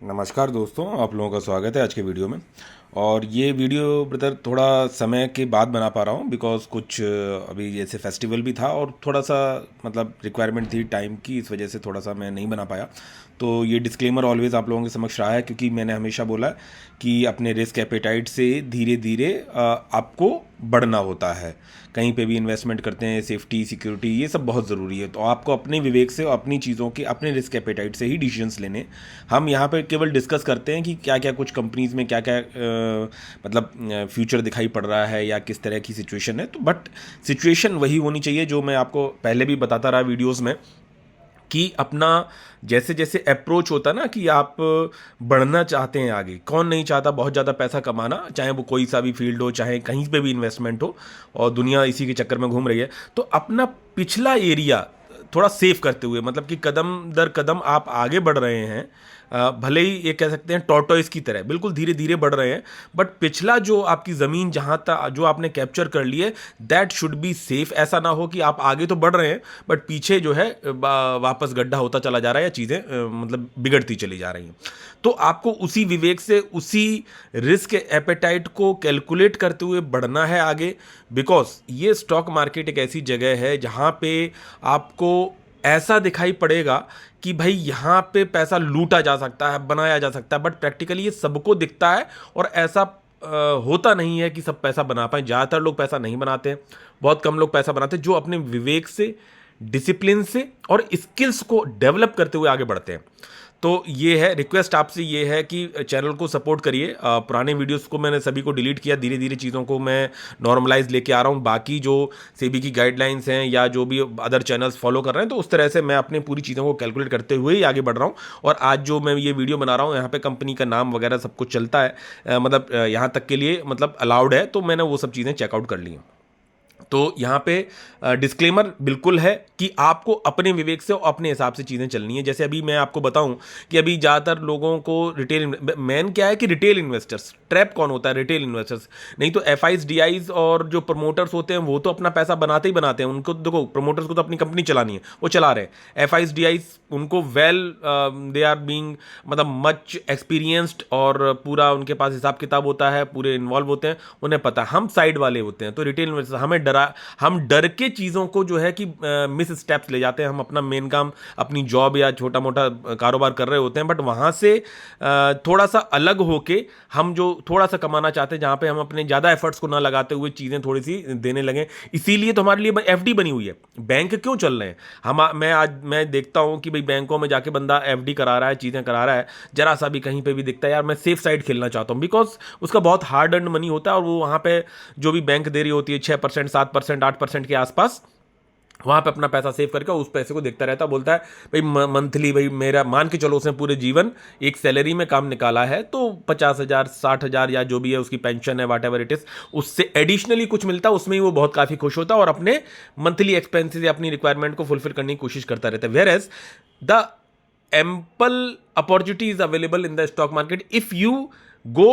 नमस्कार दोस्तों, आप लोगों का स्वागत है आज के वीडियो में। और ये वीडियो ब्रदर थोड़ा समय के बाद बना पा रहा हूँ बिकॉज़ कुछ अभी जैसे फेस्टिवल भी था और थोड़ा सा मतलब रिक्वायरमेंट थी टाइम की, इस वजह से थोड़ा सा मैं नहीं बना पाया। तो ये डिस्क्लेमर ऑलवेज़ आप लोगों के समक्ष रहा है क्योंकि मैंने हमेशा बोला कि अपने रिस्क एपेटाइट से धीरे धीरे आपको बढ़ना होता है। कहीं पे भी इन्वेस्टमेंट करते हैं, सेफ्टी सिक्योरिटी ये सब बहुत ज़रूरी है। तो आपको अपने विवेक से और अपनी चीज़ों के अपने रिस्क एपेटाइट से ही डिसीजंस लेने। हम यहाँ पे केवल डिस्कस करते हैं कि क्या क्या कुछ कंपनीज़ में क्या क्या मतलब फ्यूचर दिखाई पड़ रहा है या किस तरह की सिचुएशन है। तो बट सिचुएशन वही होनी चाहिए जो मैं आपको पहले भी बताता रहा वीडियोज़ में कि अपना जैसे जैसे अप्रोच होता है ना कि आप बढ़ना चाहते हैं आगे। कौन नहीं चाहता बहुत ज़्यादा पैसा कमाना, चाहे वो कोई सा भी फील्ड हो, चाहे कहीं पे भी इन्वेस्टमेंट हो, और दुनिया इसी के चक्कर में घूम रही है। तो अपना पिछला एरिया थोड़ा सेफ करते हुए, मतलब कि कदम दर कदम आप आगे बढ़ रहे हैं। भले ही ये कह सकते हैं टॉर्टोइस की तरह बिल्कुल धीरे धीरे बढ़ रहे हैं, बट पिछला जो आपकी ज़मीन जहाँ तक जो आपने कैप्चर कर लिए, दैट शुड बी सेफ। ऐसा ना हो कि आप आगे तो बढ़ रहे हैं बट पीछे जो है वापस गड्ढा होता चला जा रहा है या चीज़ें मतलब बिगड़ती चली जा रही हैं। तो आपको उसी विवेक से, उसी रिस्क एपेटाइट को कैलकुलेट करते हुए बढ़ना है आगे। बिकॉज ये स्टॉक मार्केट एक ऐसी जगह है जहाँ पे आपको ऐसा दिखाई पड़ेगा कि भाई यहाँ पे पैसा लूटा जा सकता है, बनाया जा सकता है, बट प्रैक्टिकली ये सबको दिखता है। और ऐसा होता नहीं है कि सब पैसा बना पाए। ज़्यादातर लोग पैसा नहीं बनाते हैं, बहुत कम लोग पैसा बनाते हैं जो अपने विवेक से, डिसिप्लिन से और स्किल्स को डेवलप करते हुए आगे बढ़ते हैं। तो ये है रिक्वेस्ट आपसे, ये है कि चैनल को सपोर्ट करिए। पुराने वीडियोस को मैंने सभी को डिलीट किया, धीरे धीरे चीज़ों को मैं नॉर्मलाइज लेके आ रहा हूँ। बाकी जो सेबी की गाइडलाइंस हैं या जो भी अदर चैनल्स फॉलो कर रहे हैं, तो उस तरह से मैं अपनी पूरी चीज़ों को कैलकुलेट करते हुए ही आगे बढ़ रहा हूँ। और आज जो मैं ये वीडियो बना रहा हूँ, यहाँ पे कंपनी का नाम वगैरह सब कुछ चलता है, मतलब यहाँ तक के लिए मतलब अलाउड है, तो मैंने वो सब चीज़ें चेकआउट कर ली हैं। तो यहाँ पे डिस्क्लेमर बिल्कुल है कि आपको अपने विवेक से और अपने हिसाब से चीज़ें चलनी है। जैसे अभी मैं आपको बताऊं कि अभी ज़्यादातर लोगों को रिटेल मैन क्या है कि रिटेल इन्वेस्टर्स ट्रैप कौन होता है, रिटेल इन्वेस्टर्स। नहीं तो एफ आईज डी आईज और जो प्रमोटर्स होते हैं वो तो अपना पैसा बनाते ही बनाते हैं। उनको देखो, प्रमोटर्स को तो अपनी कंपनी चलानी है, वो चला रहे हैं। एफ आईज डी आईज उनको वेल दे आर बीइंग मतलब मच एक्सपीरियंस्ड और पूरा उनके पास हिसाब किताब होता है, पूरे इन्वॉल्व होते हैं, उन्हें पता है। हम साइड वाले होते हैं। तो रिटेल इन्वेस्टर हम डर के चीज़ों को जो है कि मिस स्टेप्स ले जाते हैं। हम अपना मेन काम, अपनी जॉब या छोटा मोटा कारोबार कर रहे होते हैं, बट वहाँ से थोड़ा सा अलग होके हम जो थोड़ा सा कमाना चाहते हैं, जहाँ पे हम अपने ज़्यादा एफर्ट्स को ना लगाते हुए चीज़ें थोड़ी सी देने लगे। इसीलिए तो हमारे लिए एफडी बनी हुई है। बैंक क्यों चल रहे हैं? मैं देखता हूँ कि भाई बैंकों में जाके बंदा एफडी करा रहा है, चीज़ें करा रहा है, जरा सा भी कहीं पे भी दिखता है यार मैं सेफ साइड खेलना चाहता हूँ, बिकॉज उसका बहुत हार्ड अर्न मनी होता है। और वो वहाँ पे जो भी बैंक दे रही होती है 6%, 7%, 8% के आसपास, वहां पे अपना पैसा सेव करके उस पैसे को देखता रहता, बोलता है भाई मंथली, भाई मेरा मान के चलो उसने पूरे जीवन एक सैलरी में काम निकाला है तो 50,000, 60,000 या जो भी है उसकी पेंशन है, वाट एवर इट इज, उससे एडिशनली कुछ मिलता है, उसमें ही वो बहुत काफी खुश होता है और अपने मंथली एक्सपेंसेस या अपनी रिक्वायरमेंट को फुलफिल करने की कोशिश करता रहता है। Whereas the ample opportunities available in the stock market if you go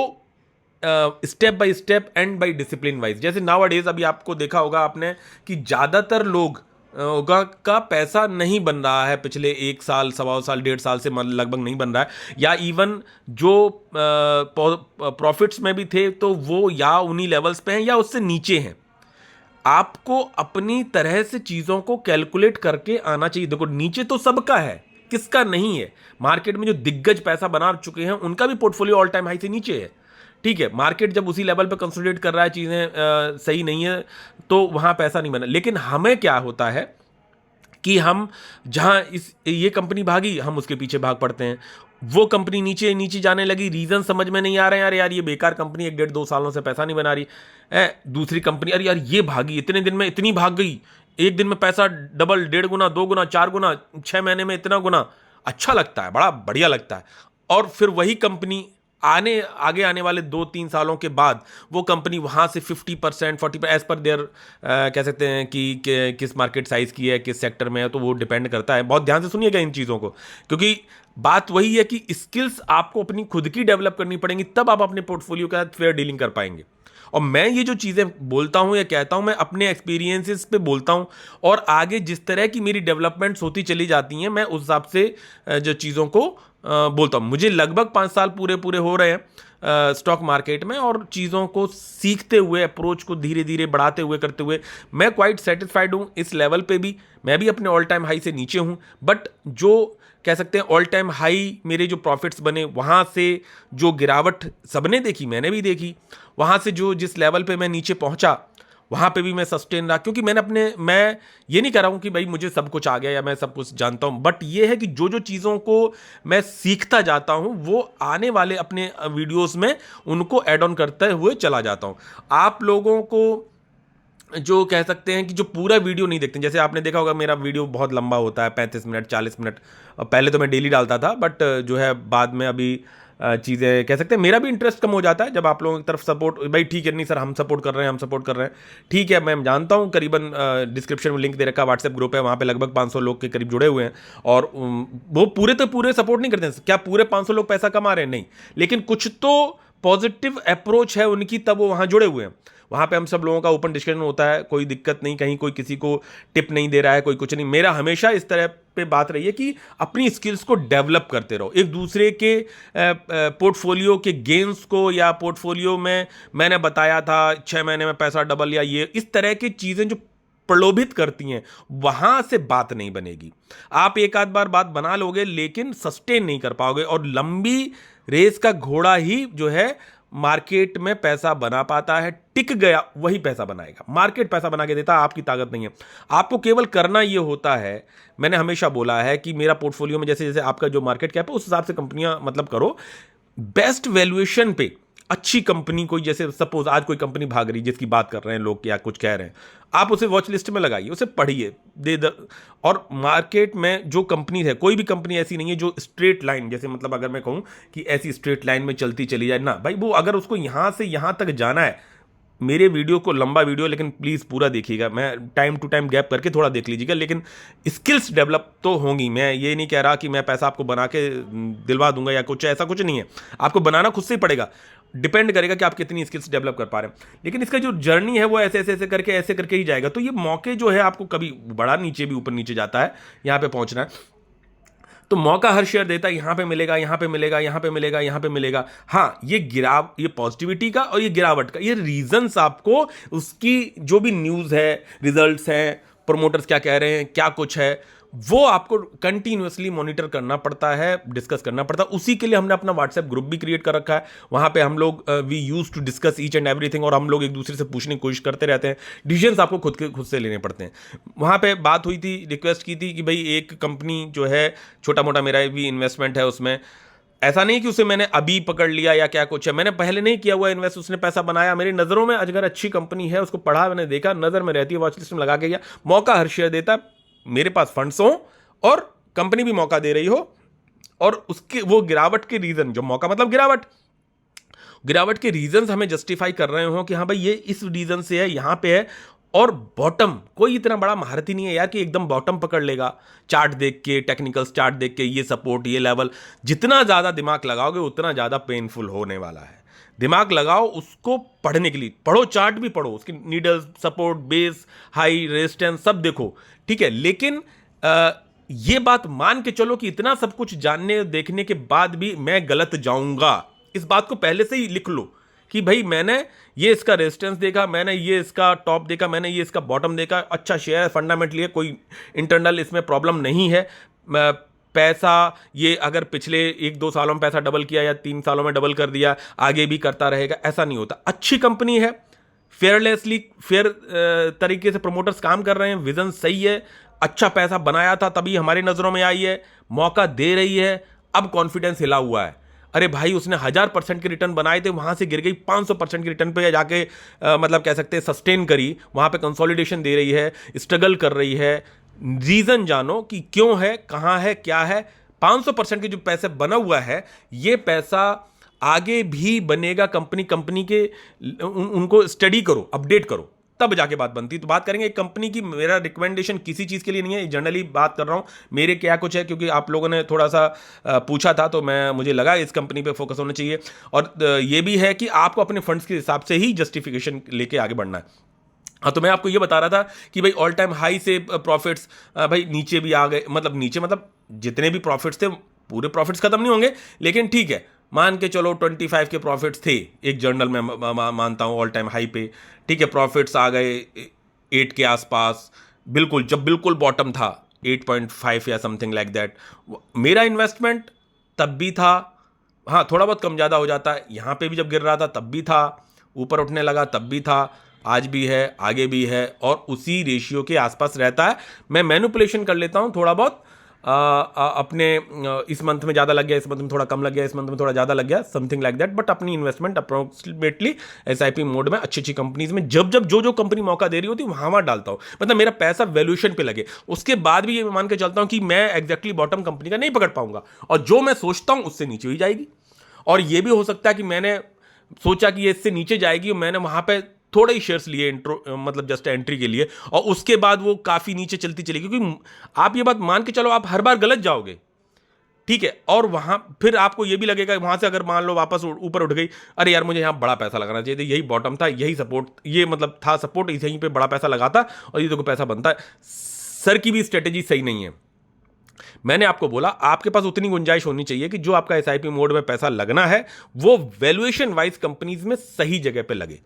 step by step and by discipline wise. जैसे नाउ डेज अभी आपको देखा होगा आपने कि ज्यादातर लोग का पैसा नहीं बन रहा है, पिछले 1 साल, 1.25 साल, 1.5 साल से लगभग नहीं बन रहा है। या इवन जो प्रॉफिट्स में भी थे तो वो या उन्हीं लेवल्स पे हैं या उससे नीचे हैं। आपको अपनी तरह से चीजों को कैलकुलेट करके आना चाहिए। देखो, नीचे तो सबका है, किसका नहीं है? मार्केट में जो दिग्गज पैसा बना चुके हैं उनका भी पोर्टफोलियो ऑल टाइम हाई से नीचे है। ठीक है, मार्केट जब उसी लेवल पे कंसोलिडेट कर रहा है, चीजें सही नहीं है, तो वहां पैसा नहीं बना। लेकिन हमें क्या होता है कि हम जहां ये कंपनी भागी, हम उसके पीछे भाग पड़ते हैं। वो कंपनी नीचे नीचे जाने लगी, रीजन समझ में नहीं आ रहे हैं, यार ये बेकार कंपनी, 1.5-2 सालों से पैसा नहीं बना रही है। दूसरी कंपनी, अरे यार ये भागी, इतने दिन में इतनी भाग गई, एक दिन में पैसा डबल, 1.5 गुना, 2 गुना, 4 गुना, 6 महीने में इतना गुना। अच्छा लगता है, बड़ा बढ़िया लगता है। और फिर वही कंपनी आगे आने वाले 2-3 सालों के बाद वो कंपनी वहां से 50%, 40% एज पर देयर कह सकते हैं कि किस मार्केट साइज की है, किस सेक्टर में है, तो वो डिपेंड करता है। बहुत ध्यान से सुनिएगा इन चीज़ों को, क्योंकि बात वही है कि स्किल्स आपको अपनी खुद की डेवलप करनी पड़ेंगी, तब आप अपने पोर्टफोलियो के साथ फेयर डीलिंग कर पाएंगे। और मैं ये जो चीज़ें बोलता हूं या कहता हूं, मैं अपने एक्सपीरियंसेस पे बोलता हूं। और आगे जिस तरह की मेरी डेवलपमेंट्स होती चली जाती हैं, मैं उस हिसाब से जो चीज़ों को बोलता हूँ मुझे लगभग 5 साल पूरे पूरे हो रहे हैं स्टॉक मार्केट में, और चीज़ों को सीखते हुए, अप्रोच को धीरे धीरे बढ़ाते हुए, करते हुए मैं क्वाइट सेटिस्फाइड हूँ। इस लेवल पे भी मैं भी अपने ऑल टाइम हाई से नीचे हूँ, बट जो कह सकते हैं ऑल टाइम हाई मेरे जो प्रॉफिट्स बने, वहाँ से जो गिरावट सबने देखी, मैंने भी देखी, वहाँ से जो जिस लेवल पे मैं नीचे पहुँचा वहाँ पे भी मैं सस्टेन रहा, क्योंकि मैं ये नहीं कर रहा हूँ कि भाई मुझे सब कुछ आ गया या मैं सब कुछ जानता हूँ, बट ये है कि जो जो चीज़ों को मैं सीखता जाता हूँ वो आने वाले अपने वीडियोस में उनको ऐड ऑन करते हुए चला जाता हूँ। आप लोगों को जो कह सकते हैं कि जो पूरा वीडियो नहीं देखते, जैसे आपने देखा होगा मेरा वीडियो बहुत लंबा होता है, 35 मिनट 40 मिनट, पहले तो मैं डेली डालता था, बट जो है बाद में अभी चीज़ें कह सकते हैं मेरा भी इंटरेस्ट कम हो जाता है जब आप लोगों की तरफ सपोर्ट, भाई ठीक है नहीं सर हम सपोर्ट कर रहे हैं, हम सपोर्ट कर रहे हैं, ठीक है मैं जानता हूँ, करीबन डिस्क्रिप्शन में लिंक दे रखा, व्हाट्सएप ग्रुप है, वहाँ पे लगभग 500 लोग के करीब जुड़े हुए हैं, और वो पूरे तो पूरे सपोर्ट नहीं करते हैं। क्या पूरे 500 लोग पैसा कमा रहे हैं? नहीं, लेकिन कुछ तो पॉजिटिव अप्रोच है उनकी, तब वो वहाँ जुड़े हुए हैं। वहाँ पे हम सब लोगों का ओपन डिस्कशन होता है, कोई दिक्कत नहीं, कहीं कोई किसी को टिप नहीं दे रहा है, कोई कुछ नहीं। मेरा हमेशा इस तरह पे बात रही है कि अपनी स्किल्स को डेवलप करते रहो, एक दूसरे के पोर्टफोलियो के गेन्स को, या पोर्टफोलियो में मैंने बताया था 6 महीने में पैसा डबल, या ये इस तरह की चीज़ें जो प्रलोभित करती हैं, वहां से बात नहीं बनेगी। आप एक आध बार बात बना लोगे लेकिन सस्टेन नहीं कर पाओगे, और लंबी रेस का घोड़ा ही जो है मार्केट में पैसा बना पाता है, टिक गया वही पैसा बनाएगा। मार्केट पैसा बना के देता है, आपकी ताकत नहीं है। आपको केवल करना यह होता है, मैंने हमेशा बोला है कि मेरा पोर्टफोलियो में जैसे जैसे आपका जो मार्केट कैप है उस हिसाब से कंपनियां मतलब करो, बेस्ट वैल्यूएशन पे अच्छी कंपनी कोई, जैसे सपोज आज कोई कंपनी भाग रही जिसकी बात कर रहे हैं लोग या कुछ कह रहे हैं, आप उसे वॉच लिस्ट में लगाइए, उसे पढ़िए और मार्केट में जो कंपनी है, कोई भी कंपनी ऐसी नहीं है जो स्ट्रेट लाइन, जैसे मतलब अगर मैं कहूं कि ऐसी स्ट्रेट लाइन में चलती चली जाए ना भाई, वो अगर उसको यहां से यहां तक जाना है, मेरे वीडियो को लंबा वीडियो लेकिन प्लीज़ पूरा देखिएगा, मैं टाइम टू टाइम गैप करके थोड़ा देख लीजिएगा, लेकिन स्किल्स डेवलप तो होंगी। मैं ये नहीं कह रहा कि मैं पैसा आपको बना के दिलवा दूंगा या कुछ, ऐसा कुछ नहीं है, आपको बनाना खुद से ही पड़ेगा, डिपेंड करेगा कि आप कितनी स्किल्स डेवलप कर पा रहे हैं। लेकिन इसका जो जर्नी है वो ऐसे ऐसे ऐसे करके ही जाएगा। तो ये मौके जो है आपको कभी बड़ा नीचे भी ऊपर नीचे जाता है, यहाँ पे पहुंचना है तो मौका हर शेयर देता है, यहां पे मिलेगा, यहां पे मिलेगा, यहां पे मिलेगा, यहां पे मिलेगा। हाँ, ये पॉजिटिविटी का और ये गिरावट का, ये रीजंस आपको उसकी जो भी न्यूज़ है, रिजल्ट्स हैं, प्रमोटर्स क्या कह रहे हैं, क्या कुछ है, वो आपको कंटिन्यूअसली मॉनिटर करना पड़ता है, डिस्कस करना पड़ता है। उसी के लिए हमने अपना व्हाट्सएप ग्रुप भी क्रिएट कर रखा है, वहां पे हम लोग we use to discuss each and everything, और हम लोग एक दूसरे से पूछने की कोशिश करते रहते हैं। डिसीजंस आपको खुद से लेने पड़ते हैं। वहां पे बात हुई थी, रिक्वेस्ट की थी कि भाई एक कंपनी जो है, छोटा मोटा मेरा भी इन्वेस्टमेंट है उसमें, ऐसा नहीं कि उसे मैंने अभी पकड़ लिया या क्या कुछ है, मैंने पहले नहीं किया हुआ इन्वेस्ट, उसने पैसा बनाया, मेरी नज़रों में अगर अच्छी कंपनी है, उसको पढ़ा, मैंने देखा, नज़र में रहती है, वॉच लिस्ट में लगा के गया, मौका हर शेयर देता, मेरे पास फंड्स हो और कंपनी भी मौका दे रही हो, और उसके वो गिरावट के रीजन, जो मौका मतलब गिरावट के रीजंस हमें जस्टिफाई कर रहे हो कि हाँ भाई ये इस रीजन से है, यहां पे है, और बॉटम, कोई इतना बड़ा महारथी नहीं है यार कि एकदम बॉटम पकड़ लेगा, चार्ट देख के, टेक्निकल्स चार्ट देख के, ये सपोर्ट, ये लेवल, जितना ज्यादा दिमाग लगाओगे उतना ज्यादा पेनफुल होने वाला है। दिमाग लगाओ उसको पढ़ने के लिए, पढ़ो, चार्ट भी पढ़ो, उसकी needles, support, base, high, resistance सब देखो, ठीक है, लेकिन ये बात मान के चलो कि इतना सब कुछ जानने देखने के बाद भी मैं गलत जाऊंगा, इस बात को पहले से ही लिख लो कि भाई मैंने ये इसका रेजिस्टेंस देखा, मैंने ये इसका टॉप देखा, मैंने ये इसका बॉटम देखा, अच्छा शेयर है, फंडामेंटली है, कोई इंटरनल इसमें प्रॉब्लम नहीं है, पैसा ये अगर पिछले 1-2 सालों में पैसा डबल किया या 3 सालों में डबल कर दिया, आगे भी करता रहेगा, ऐसा नहीं होता। अच्छी कंपनी है, फेयर तरीके से प्रमोटर्स काम कर रहे हैं, विजन सही है, अच्छा पैसा बनाया था तभी हमारी नजरों में आई है, मौका दे रही है, अब कॉन्फिडेंस हिला हुआ है। अरे भाई उसने 1000% के रिटर्न बनाए थे, वहां से गिर गई 500% के रिटर्न पे जाके मतलब कह सकते हैं सस्टेन करी, वहां पे कंसोलिडेशन दे रही है, स्ट्रगल कर रही है। रीजन जानो कि क्यों है, कहां है, क्या है। 500% के जो पैसे बना हुआ है, ये पैसा आगे भी बनेगा, कंपनी के उनको स्टडी करो, अपडेट करो, तब जाके बात बनती। तो बात करेंगे एक कंपनी की, मेरा रिकमेंडेशन किसी चीज़ के लिए नहीं है, जनरली बात कर रहा हूँ मेरे क्या कुछ है, क्योंकि आप लोगों ने थोड़ा सा पूछा था तो मुझे लगा इस कंपनी पे फोकस होना चाहिए। और ये भी है कि आपको अपने फंड्स के हिसाब से ही जस्टिफिकेशन लेके आगे बढ़ना है। हाँ, तो मैं आपको ये बता रहा था कि भाई ऑल टाइम हाई से प्रॉफिट्स भाई नीचे भी आ गए, मतलब नीचे मतलब जितने भी प्रॉफिट्स थे पूरे प्रॉफिट्स खत्म नहीं होंगे, लेकिन ठीक है, मान के चलो 25 के प्रॉफिट्स थे एक जर्नल में, मानता हूँ ऑल टाइम हाई पे, ठीक है, प्रॉफिट्स आ गए 8 के आसपास, बिल्कुल जब बिल्कुल बॉटम था 8.5 या समथिंग लाइक दैट। मेरा इन्वेस्टमेंट तब भी था, हाँ थोड़ा बहुत कम ज़्यादा हो जाता है, यहाँ पे भी जब गिर रहा था तब भी था, ऊपर उठने लगा तब भी था, आज भी है, आगे भी है, और उसी रेशियो के आसपास रहता है। मैं मैनिपुलेशन कर लेता हूँ थोड़ा बहुत, अपने इस मंथ में ज़्यादा लग गया, इस मंथ में थोड़ा कम लग गया, इस मंथ में थोड़ा ज़्यादा लग गया, समथिंग लाइक दैट, बट अपनी इन्वेस्टमेंट अप्रोक्सीमेटली एसआईपी मोड में अच्छी अच्छी कंपनीज में जब जब जो कंपनी मौका दे रही होती है वहाँ डालता हूँ। मतलब मेरा पैसा वैल्यूएशन पे लगे, उसके बाद भी ये मान के चलता हूँ कि मैं एग्जैक्टली बॉटम कंपनी का नहीं पकड़ पाऊंगा, और जो मैं सोचता हूँ उससे नीचे ही जाएगी। और ये भी हो सकता है कि मैंने सोचा कि ये इससे नीचे जाएगी और मैंने वहाँ पे थोड़े ही शेयर्स लिए इंट्रो, मतलब जस्ट एंट्री के लिए, और उसके बाद वो काफ़ी नीचे चलती चली, क्योंकि आप ये बात मान के चलो आप हर बार गलत जाओगे, ठीक है, और वहाँ फिर आपको ये भी लगेगा वहाँ से अगर मान लो वापस ऊपर उठ गई, अरे यार मुझे यहाँ बड़ा पैसा लगाना चाहिए था, यही बॉटम था, यही सपोर्ट, ये मतलब था सपोर्ट, यहीं पे बड़ा पैसा लगाता और ये तो पैसा बनता है। सर की भी स्ट्रेटेजी सही नहीं है। मैंने आपको बोला आपके पास उतनी गुंजाइश होनी चाहिए कि जो आपका एसआईपी मोड में पैसा लगना है वो वैल्यूएशन वाइज कंपनीज में सही जगह पे लगे।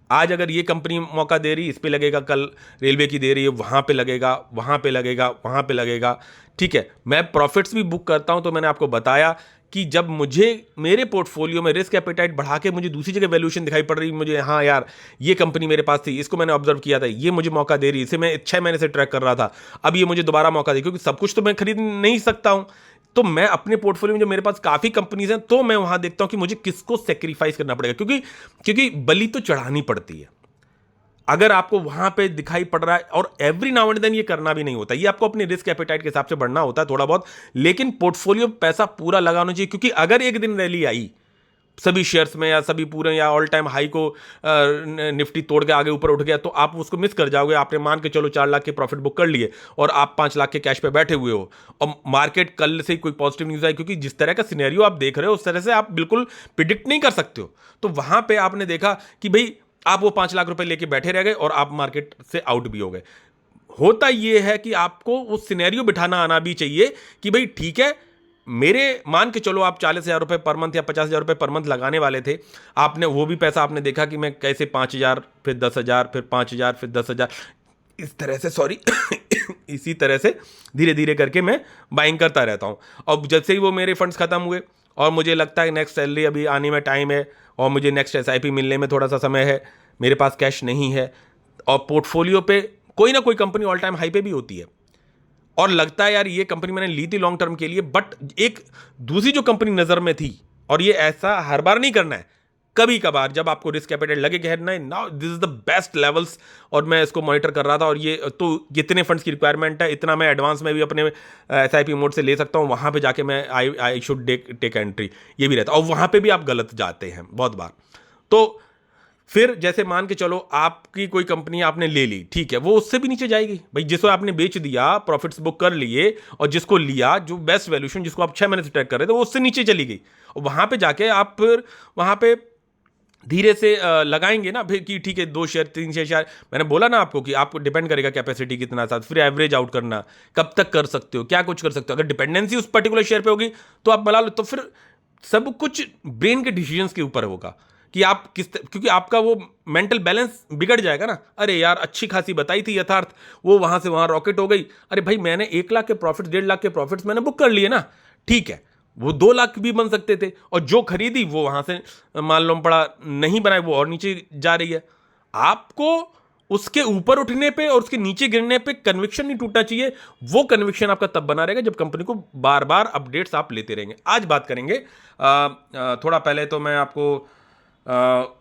आज अगर ये कंपनी मौका दे रही, इस पे लगेगा, कल रेलवे की दे रही है, वहाँ पे लगेगा, वहाँ पे लगेगा, वहाँ पे लगेगा, ठीक है। मैं प्रॉफिट्स भी बुक करता हूँ, तो मैंने आपको बताया कि जब मुझे मेरे पोर्टफोलियो में रिस्क एपेटाइट बढ़ा के मुझे दूसरी जगह वैल्यूएशन दिखाई पड़ रही, मुझे हाँ यार ये कंपनी मेरे पास थी, इसको मैंने ऑब्जर्व किया था, ये मुझे मौका दे रही, इसे मैं 6 महीने से ट्रैक कर रहा था, अब ये मुझे दोबारा मौका दे, क्योंकि सब कुछ तो मैं खरीद नहीं सकता हूँ। तो मैं अपने पोर्टफोलियो में जो मेरे पास काफ़ी कंपनीज हैं, तो मैं वहाँ देखता हूँ कि मुझे किसको सेक्रीफाइस करना पड़ेगा, क्योंकि बलि तो चढ़ानी पड़ती है। अगर आपको वहां पे दिखाई पड़ रहा है, और एवरी नाउ एंड देन ये करना भी नहीं होता, ये आपको अपने रिस्क एपेटाइट के हिसाब से बढ़ना होता है थोड़ा बहुत, लेकिन पोर्टफोलियो पैसा पूरा लगाना चाहिए, क्योंकि अगर एक दिन रैली आई सभी शेयर्स में या सभी पूरे या ऑल टाइम हाई को निफ्टी तोड़ के आगे ऊपर उठ गया, तो आप उसको मिस कर जाओगे। आपने मान के चलो 4 लाख के प्रॉफिट बुक कर लिए और आप 5 लाख के कैश पे बैठे हुए हो, और मार्केट कल से कोई पॉजिटिव न्यूज आई, क्योंकि जिस तरह का सिनेरियो आप देख रहे हो उस तरह से आप बिल्कुल प्रिडिक्ट नहीं कर सकते हो। तो वहां पे आपने देखा कि भाई आप वो 5 लाख रुपए लेके बैठे रह गए और आप मार्केट से आउट भी हो गए। होता ये है कि आपको वो सिनेरियो बिठाना आना भी चाहिए कि भाई ठीक है, मेरे मान के चलो आप 40,000 रुपए पर मंथ या 50,000 रुपए पर मंथ लगाने वाले थे, आपने वो भी पैसा आपने देखा कि मैं कैसे 5,000 फिर 10,000 फिर 5,000 फिर 10,000 इस तरह से, सॉरी इसी तरह से धीरे धीरे करके मैं बाइंग करता रहता हूँ। और जब से ही वो मेरे फंड्स खत्म हुए और मुझे लगता है नेक्स्ट सैलरी अभी आने में टाइम है और मुझे नेक्स्ट एसआईपी मिलने में थोड़ा सा समय है, मेरे पास कैश नहीं है, और पोर्टफोलियो पे कोई ना कोई कंपनी ऑल टाइम हाई पे भी होती है, और लगता है यार ये कंपनी मैंने ली थी लॉन्ग टर्म के लिए, बट एक दूसरी जो कंपनी नज़र में थी, और ये ऐसा हर बार नहीं करना है, कभी कभार जब आपको रिस्क कैपिटल लगे कि नहीं now this is the best levels, और मैं इसको मॉनिटर कर रहा था और ये तो कितने फंड्स की रिक्वायरमेंट है, इतना मैं एडवांस में भी अपने एसआईपी मोड से ले सकता हूँ, वहाँ पे जाके मैं आई शुड टेक एंट्री, ये भी रहता है। और वहाँ पे भी आप गलत जाते हैं बहुत बार। तो फिर जैसे मान के चलो आपकी कोई कंपनी आपने ले ली, ठीक है, वो उससे भी नीचे जाएगी भाई, जिसको आपने बेच दिया, प्रॉफिट्स बुक कर लिए, और जिसको लिया जो बेस्ट वैल्यूएशन जिसको आप 6 महीने से ट्रैक कर रहे थे, वो उससे नीचे चली गई, और वहां पे जाके आप फिर वहां पे धीरे से लगाएंगे ना फिर कि ठीक है 2 शेयर 3 शेयर। मैंने बोला ना आपको कि आपको डिपेंड करेगा कैपेसिटी कितना साथ, फिर एवरेज आउट करना कब तक कर सकते हो, क्या कुछ कर सकते हो। अगर डिपेंडेंसी उस पर्टिकुलर शेयर पे होगी तो आप बना लो, तो फिर सब कुछ ब्रेन के डिसीजंस के ऊपर होगा कि आप क्योंकि आपका वो मेंटल बैलेंस बिगड़ जाएगा ना। अरे यार अच्छी खासी बताई थी यथार्थ, वो वहां से वहां रॉकेट हो गई, अरे भाई मैंने 1 लाख के प्रॉफिट 1.5 लाख के प्रॉफिट्स मैंने बुक कर लिए ना, ठीक है, वो 2 लाख भी बन सकते थे, और जो खरीदी वो वहां से मान लो पड़ा नहीं बनाए, वो और नीचे जा रही है। आपको उसके ऊपर उठने पे और उसके नीचे गिरने पे कन्विक्शन नहीं टूटना चाहिए। वो कन्विक्शन आपका तब बना रहेगा जब कंपनी को बार बार अपडेट्स आप लेते रहेंगे। आज बात करेंगे थोड़ा पहले तो मैं आपको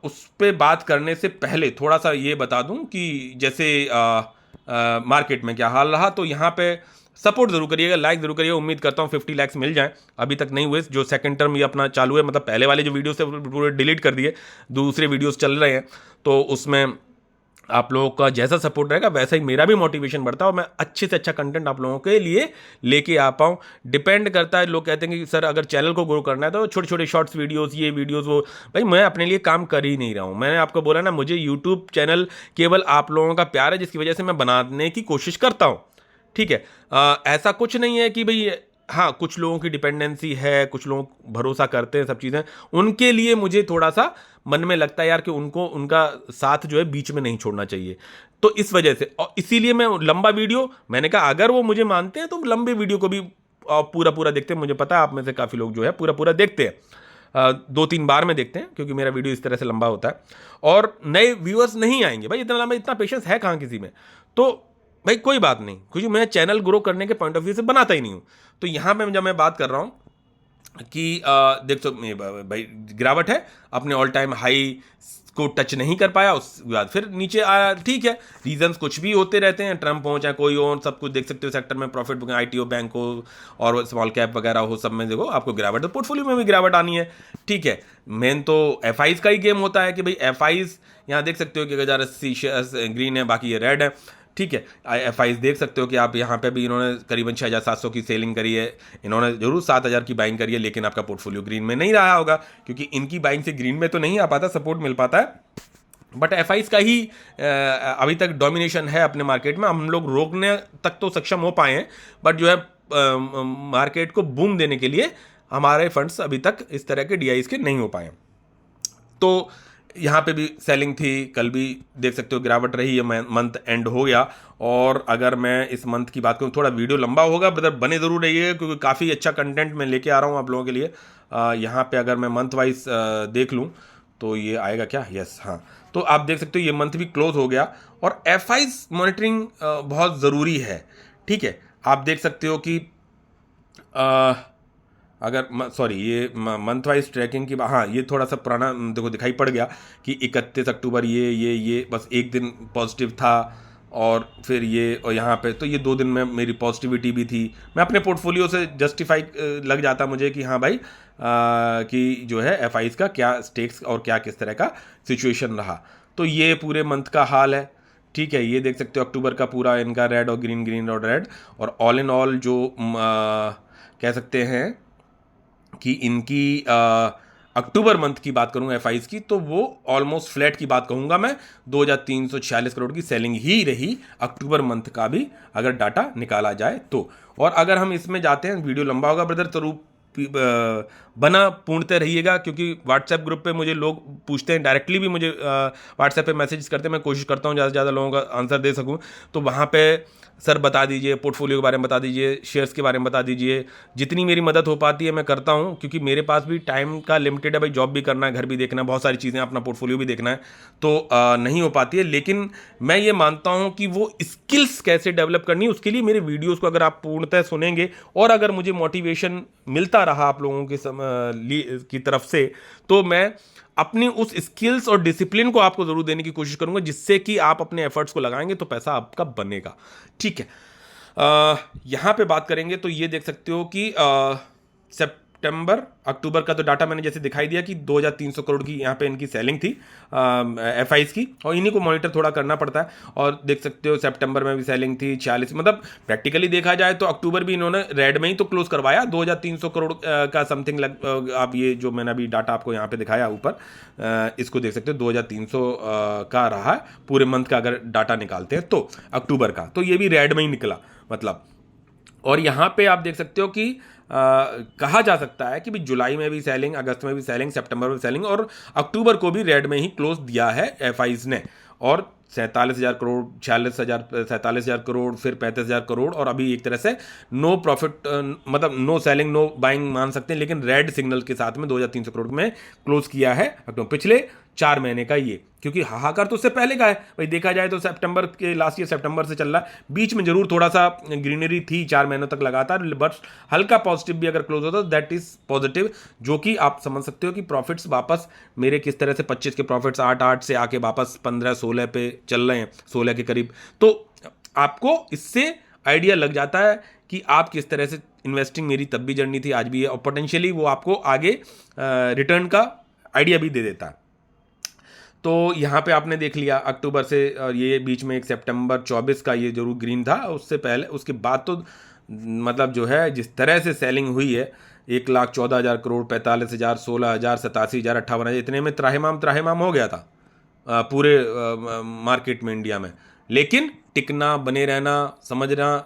उस पे बात करने से पहले थोड़ा सा ये बता दूं कि जैसे मार्केट में क्या हाल रहा। तो यहाँ पे सपोर्ट जरूर करिएगा, लाइक जरूर करिएगा। उम्मीद करता हूँ 50 लाइक्स मिल जाएं, अभी तक नहीं हुए। जो सेकंड टर्म ये अपना चालू है, मतलब पहले वाले जो वीडियोस थे पूरे डिलीट कर दिए, दूसरे वीडियोस चल रहे हैं, तो उसमें आप लोगों का जैसा सपोर्ट रहेगा वैसा ही मेरा भी मोटिवेशन बढ़ता है और मैं अच्छे से अच्छा कंटेंट आप लोगों के लिए लेके आ पाऊँ। डिपेंड करता है, लोग कहते हैं कि सर अगर चैनल को ग्रो करना है तो छोटे छोटे शॉर्ट्स वीडियोस, ये वीडियोस, वो भाई मैं अपने लिए काम कर ही नहीं रहा हूँ। मैंने आपको बोला ना, मुझे यूट्यूब चैनल केवल आप लोगों का प्यार है जिसकी वजह से मैं बनाने की कोशिश करता हूँ, ठीक है। ऐसा कुछ नहीं है कि भाई हाँ, कुछ लोगों की डिपेंडेंसी है, कुछ लोग भरोसा करते हैं, सब चीज़ें, उनके लिए मुझे थोड़ा सा मन में लगता है यार कि उनको उनका साथ जो है बीच में नहीं छोड़ना चाहिए। तो इस वजह से, और इसीलिए मैं लंबा वीडियो, मैंने कहा अगर वो मुझे मानते हैं तो लंबे वीडियो को भी पूरा पूरा देखते हैं। मुझे पता है आप में से काफ़ी लोग जो है पूरा पूरा देखते हैं, 2-3 बार में देखते हैं, क्योंकि मेरा वीडियो इस तरह से लंबा होता है। और नए व्यूअर्स नहीं आएंगे भाई, इतना लंबा, इतना पेशेंस है कहाँ किसी में। तो भाई कोई बात नहीं, क्योंकि मैं चैनल ग्रो करने के पॉइंट ऑफ व्यू से बनाता ही नहीं हूँ। तो यहाँ पे जब मैं बात कर रहा हूँ कि देख तो भाई गिरावट है, अपने ऑल टाइम हाई को टच नहीं कर पाया, उसके बाद फिर नीचे आया। ठीक है, रीजंस कुछ भी होते रहते हैं, ट्रम्प हो चाहे कोई और, सब कुछ देख सकते हो सेक्टर में, प्रॉफिट बुकिंग, आईटीओ, बैंक हो और स्मॉल कैप वगैरह हो, सब में देखो आपको गिरावट, तो पोर्टफोलियो में भी गिरावट आनी है। ठीक है, मेन तो एफ का ही गेम होता है कि भाई एफ यहाँ देख सकते हो कि 1080 शेयर्स ग्रीन है, बाकी ये रेड है। ठीक है, एफ देख सकते हो कि आप यहाँ पे भी इन्होंने करीबन 6700 की सेलिंग करी है, इन्होंने जरूर 7000 की बाइंग करी है, लेकिन आपका पोर्टफोलियो ग्रीन में नहीं रहा होगा, क्योंकि इनकी बाइंग से ग्रीन में तो नहीं आ पाता, सपोर्ट मिल पाता है। बट एफ का ही अभी तक डोमिनेशन है अपने मार्केट में, हम लोग रोकने तक तो सक्षम हो पाए हैं, बट जो है मार्केट को बूम देने के लिए हमारे फंड्स अभी तक इस तरह के डीआईज के नहीं हो पाए। तो यहाँ पे भी सेलिंग थी, कल भी देख सकते हो गिरावट रही है, मंथ एंड हो गया। और अगर मैं इस मंथ की बात करूँ, थोड़ा वीडियो लंबा होगा ब्रदर, बने ज़रूर रहिए, क्योंकि काफ़ी अच्छा कंटेंट मैं लेके आ रहा हूँ आप लोगों के लिए। यहाँ पे अगर मैं मंथ वाइज देख लूँ तो ये आएगा क्या, यस हाँ, तो आप देख सकते हो ये मंथ भी क्लोज हो गया। और एफ मॉनिटरिंग बहुत ज़रूरी है। ठीक है, आप देख सकते हो कि अगर सॉरी ये मंथ वाइज ट्रैकिंग की, हाँ ये थोड़ा सा पुराना देखो दिखाई पड़ गया कि 31 अक्टूबर ये बस एक दिन पॉजिटिव था, और फिर ये, और यहाँ पे तो ये 2 दिन में मेरी पॉजिटिविटी भी थी। मैं अपने पोर्टफोलियो से जस्टिफाई लग जाता मुझे कि हाँ भाई कि जो है एफ का क्या स्टेक्स और क्या किस तरह का सिचुएशन रहा। तो ये पूरे मंथ का हाल है। ठीक है, ये देख सकते हो अक्टूबर का पूरा इनका रेड और ग्रीन, ग्रीन और रेड, और ऑल इन ऑल जो कह सकते हैं कि इनकी अक्टूबर मंथ की बात करूं एफ की, तो वो ऑलमोस्ट फ्लैट की बात कहूंगा मैं, 2346 करोड़ की सेलिंग ही रही अक्टूबर मंथ का भी, अगर डाटा निकाला जाए तो। और अगर हम इसमें जाते हैं, वीडियो लंबा होगा ब्रदर, जरूर बना पूर्णतः रहिएगा, क्योंकि व्हाट्सएप ग्रुप पे मुझे लोग पूछते हैं, डायरेक्टली भी मुझे व्हाट्सएप पे मैसेज करते हैं, मैं कोशिश करता हूँ ज़्यादा से ज़्यादा लोगों का आंसर दे सकूँ। तो वहाँ पे सर बता दीजिए, पोर्टफोलियो के बारे में बता दीजिए, शेयर्स के बारे में बता दीजिए, जितनी मेरी मदद हो पाती है मैं करता हूँ, क्योंकि मेरे पास भी टाइम का लिमिटेड है भाई, जॉब भी करना है, घर भी देखना है, बहुत सारी चीज़ें, अपना पोर्टफोलियो भी देखना है, तो नहीं हो पाती है। लेकिन मैं ये मानता हूँ कि वो स्किल्स कैसे डेवलप करनी है, उसके लिए मेरे वीडियोज़ को अगर आप पूर्णतः सुनेंगे, और अगर मुझे मोटिवेशन मिलता रहा आप लोगों के की तरफ से, तो मैं अपनी उस स्किल्स और डिसिप्लिन को आपको जरूर देने की कोशिश करूंगा, जिससे कि आप अपने एफर्ट्स को लगाएंगे तो पैसा आपका बनेगा। ठीक है, यहां पे बात करेंगे तो ये देख सकते हो कि सितंबर अक्टूबर का तो डाटा मैंने जैसे दिखाई दिया कि 2300 करोड़ की यहाँ पे इनकी सेलिंग थी एफ की, और इन्हीं को मॉनिटर थोड़ा करना पड़ता है। और देख सकते हो सितंबर में भी सेलिंग थी 46, मतलब प्रैक्टिकली देखा जाए तो अक्टूबर भी इन्होंने रेड में ही तो क्लोज करवाया, 2300 करोड़ का समथिंग आप ये जो मैंने अभी डाटा आपको यहाँ पे दिखाया ऊपर, इसको देख सकते हो 2300 का रहा है पूरे मंथ का, अगर डाटा निकालते हैं तो अक्टूबर का, तो ये भी रेड में ही निकला मतलब। और यहाँ पे आप देख सकते हो कि कहा जा सकता है कि भी जुलाई में भी सेलिंग, अगस्त में भी सेलिंग, सितंबर में भी सेलिंग, और अक्टूबर को भी रेड में ही क्लोज दिया है एफ ने। और 47,000 करोड़, 47,000 करोड़, फिर 35,000 करोड़, और अभी एक तरह से नो प्रॉफिट, मतलब नो सेलिंग नो बाइंग मान सकते हैं, लेकिन रेड सिग्नल के साथ में 2300 करोड़ में क्लोज किया है पिछले 4 महीने का ये। क्योंकि हाहाकार तो उससे पहले का है भाई, देखा जाए तो सितंबर के लास्ट ईयर सितंबर से चल रहा है, बीच में जरूर थोड़ा सा ग्रीनरी थी 4 महीनों तक लगातार, बट हल्का पॉजिटिव भी अगर क्लोज होता तो दैट इज पॉजिटिव, जो कि आप समझ सकते हो कि प्रॉफिट्स वापस मेरे किस तरह से 25 के प्रॉफिट्स 8 से आके वापस 15-16 पे चल रहे हैं, 16 के करीब। तो आपको इससे आइडिया लग जाता है कि आप किस तरह से इन्वेस्टिंग, मेरी तब भी जर्नी थी आज भी है, और पोटेंशियली वो आपको आगे रिटर्न का आइडिया भी दे देता है। तो यहाँ पे आपने देख लिया अक्टूबर से, ये बीच में एक सितंबर 24 का ये जरूर ग्रीन था, उससे पहले उसके बाद तो मतलब जो है जिस तरह से सेलिंग हुई है, 1,14,000 करोड़, 45,000, 16,000, 87,000, 58,000, इतने में त्राहिमाम हो गया था पूरे मार्केट में, इंडिया में। लेकिन टिकना, बने रहना, समझना,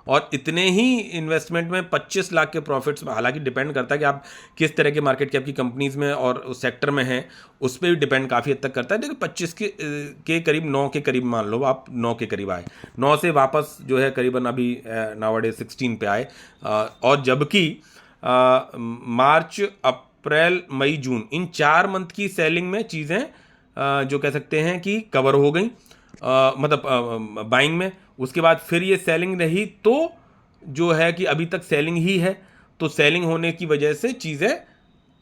और इतने ही इन्वेस्टमेंट में 25 लाख के प्रॉफिट्स में, हालांकि डिपेंड करता है कि आप किस तरह के मार्केट कैप की कंपनीज में और उस सेक्टर में हैं, उस पर भी डिपेंड काफ़ी हद तक करता है। लेकिन 25 के करीब 9 के करीब मान लो आप 9 के करीब आए, 9 से वापस जो है करीबन अभी नाउअडेज 16 पे आए। और जबकि मार्च अप्रैल मई जून इन 4 मंथ की सेलिंग में चीज़ें जो कह सकते हैं कि कवर हो गई, मतलब बाइंग में। उसके बाद फिर ये सेलिंग रही, तो जो है कि अभी तक सेलिंग ही है। तो सेलिंग होने की वजह से चीज़ें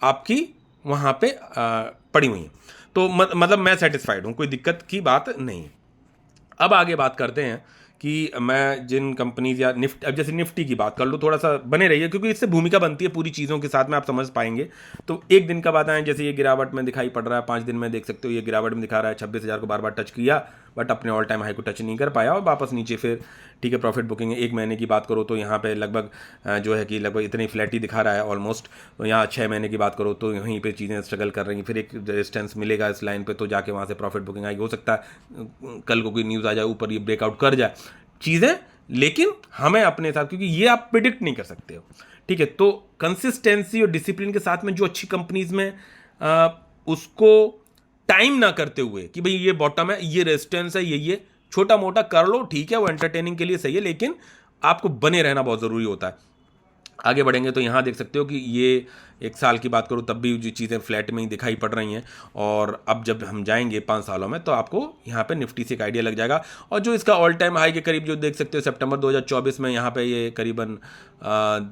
आपकी वहाँ पे पड़ी हुई हैं। तो मतलब मैं सेटिस्फाइड हूँ, कोई दिक्कत की बात नहीं है। अब आगे बात करते हैं कि मैं जिन कंपनीज या अब जैसे निफ्टी की बात कर लो, थोड़ा सा बने रहिए क्योंकि इससे भूमिका बनती है पूरी चीज़ों के साथ में, आप समझ पाएंगे। तो एक दिन का बात आए, जैसे ये गिरावट में दिखाई पड़ रहा है, 5 दिन में देख सकते हो ये गिरावट में दिखा रहा है, 26,000 को बार बार टच किया बट अपने ऑल टाइम हाई को टच नहीं कर पाया और वापस नीचे फिर ठीक है प्रॉफिट बुकिंग है। 1 महीने की बात करो तो यहाँ पे लगभग जो है कि लगभग इतनी फ्लैट ही दिखा रहा है ऑलमोस्ट। तो यहाँ 6 महीने की बात करो तो यहीं पे चीज़ें स्ट्रगल कर रही हैं, फिर एक रेजिस्टेंस मिलेगा इस लाइन पे तो जाके वहाँ से प्रॉफिट बुकिंग आई। हो सकता है कल को कोई न्यूज़ आ जाए ऊपर ये ब्रेकआउट कर जाए चीज़ें, लेकिन हमें अपने साथ, क्योंकि ये आप प्रिडिक्ट नहीं कर सकते हो, ठीक है। तो कंसिस्टेंसी और डिसिप्लिन के साथ में जो अच्छी कंपनीज में उसको टाइम ना करते हुए कि भाई ये बॉटम है, ये रेजिस्टेंस है, ये छोटा मोटा कर लो, ठीक है, वो एंटरटेनिंग के लिए सही है, लेकिन आपको बने रहना बहुत ज़रूरी होता है। आगे बढ़ेंगे तो यहाँ देख सकते हो कि ये 1 साल की बात करूँ तब भी जो चीज़ें फ्लैट में ही दिखाई पड़ रही हैं, और अब जब हम जाएंगे 5 सालों में तो आपको यहाँ पे निफ्टी से एक आइडिया लग जाएगा। और जो इसका ऑल टाइम हाई के करीब जो देख सकते हो सितंबर 2024 में यहाँ पे ये करीबन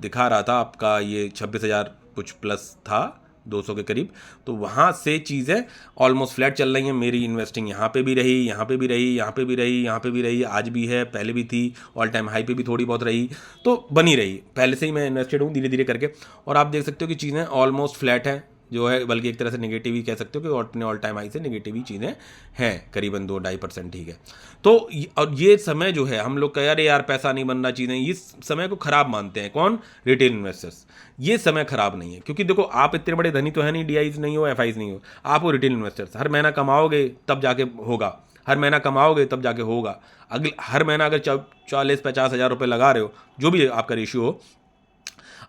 दिखा रहा था आपका, ये 26,000 कुछ प्लस था, 200 के करीब। तो वहाँ से चीज़ें ऑलमोस्ट फ्लैट चल रही हैं। मेरी इन्वेस्टिंग यहाँ पे भी रही, यहाँ पे भी रही, यहाँ पे भी रही, यहाँ पे भी रही, आज भी है, पहले भी थी, ऑल टाइम हाई पे भी थोड़ी बहुत रही, तो बनी रही। पहले से ही मैं इन्वेस्टेड हूँ धीरे धीरे करके, और आप देख सकते हो कि चीज़ें ऑलमोस्ट फ्लैट हैं, जो है बल्कि एक तरह से नेगेटिव ही कह सकते हो कि अपने ऑल टाइम हाई से नेगेटिव ही चीज़ें हैं, करीबन 2-2.5%, ठीक है। तो और ये समय जो है हम लोग कह अरे यार पैसा नहीं बनना, चीज़ें इस समय को ख़राब मानते हैं, कौन? Retail investors. ये समय ख़राब नहीं है, क्योंकि देखो आप इतने बड़े धनी तो है नहीं, डीआईज नहीं हो, एफआईज नहीं हो, आप हो रिटेल इन्वेस्टर्स। हर महीना कमाओगे तब जाके होगा, हर महीना कमाओगे तब जाके होगा। अगले हर महीना अगर 40-50 हज़ार रुपये लगा रहे हो, जो भी आपका रेशियो हो,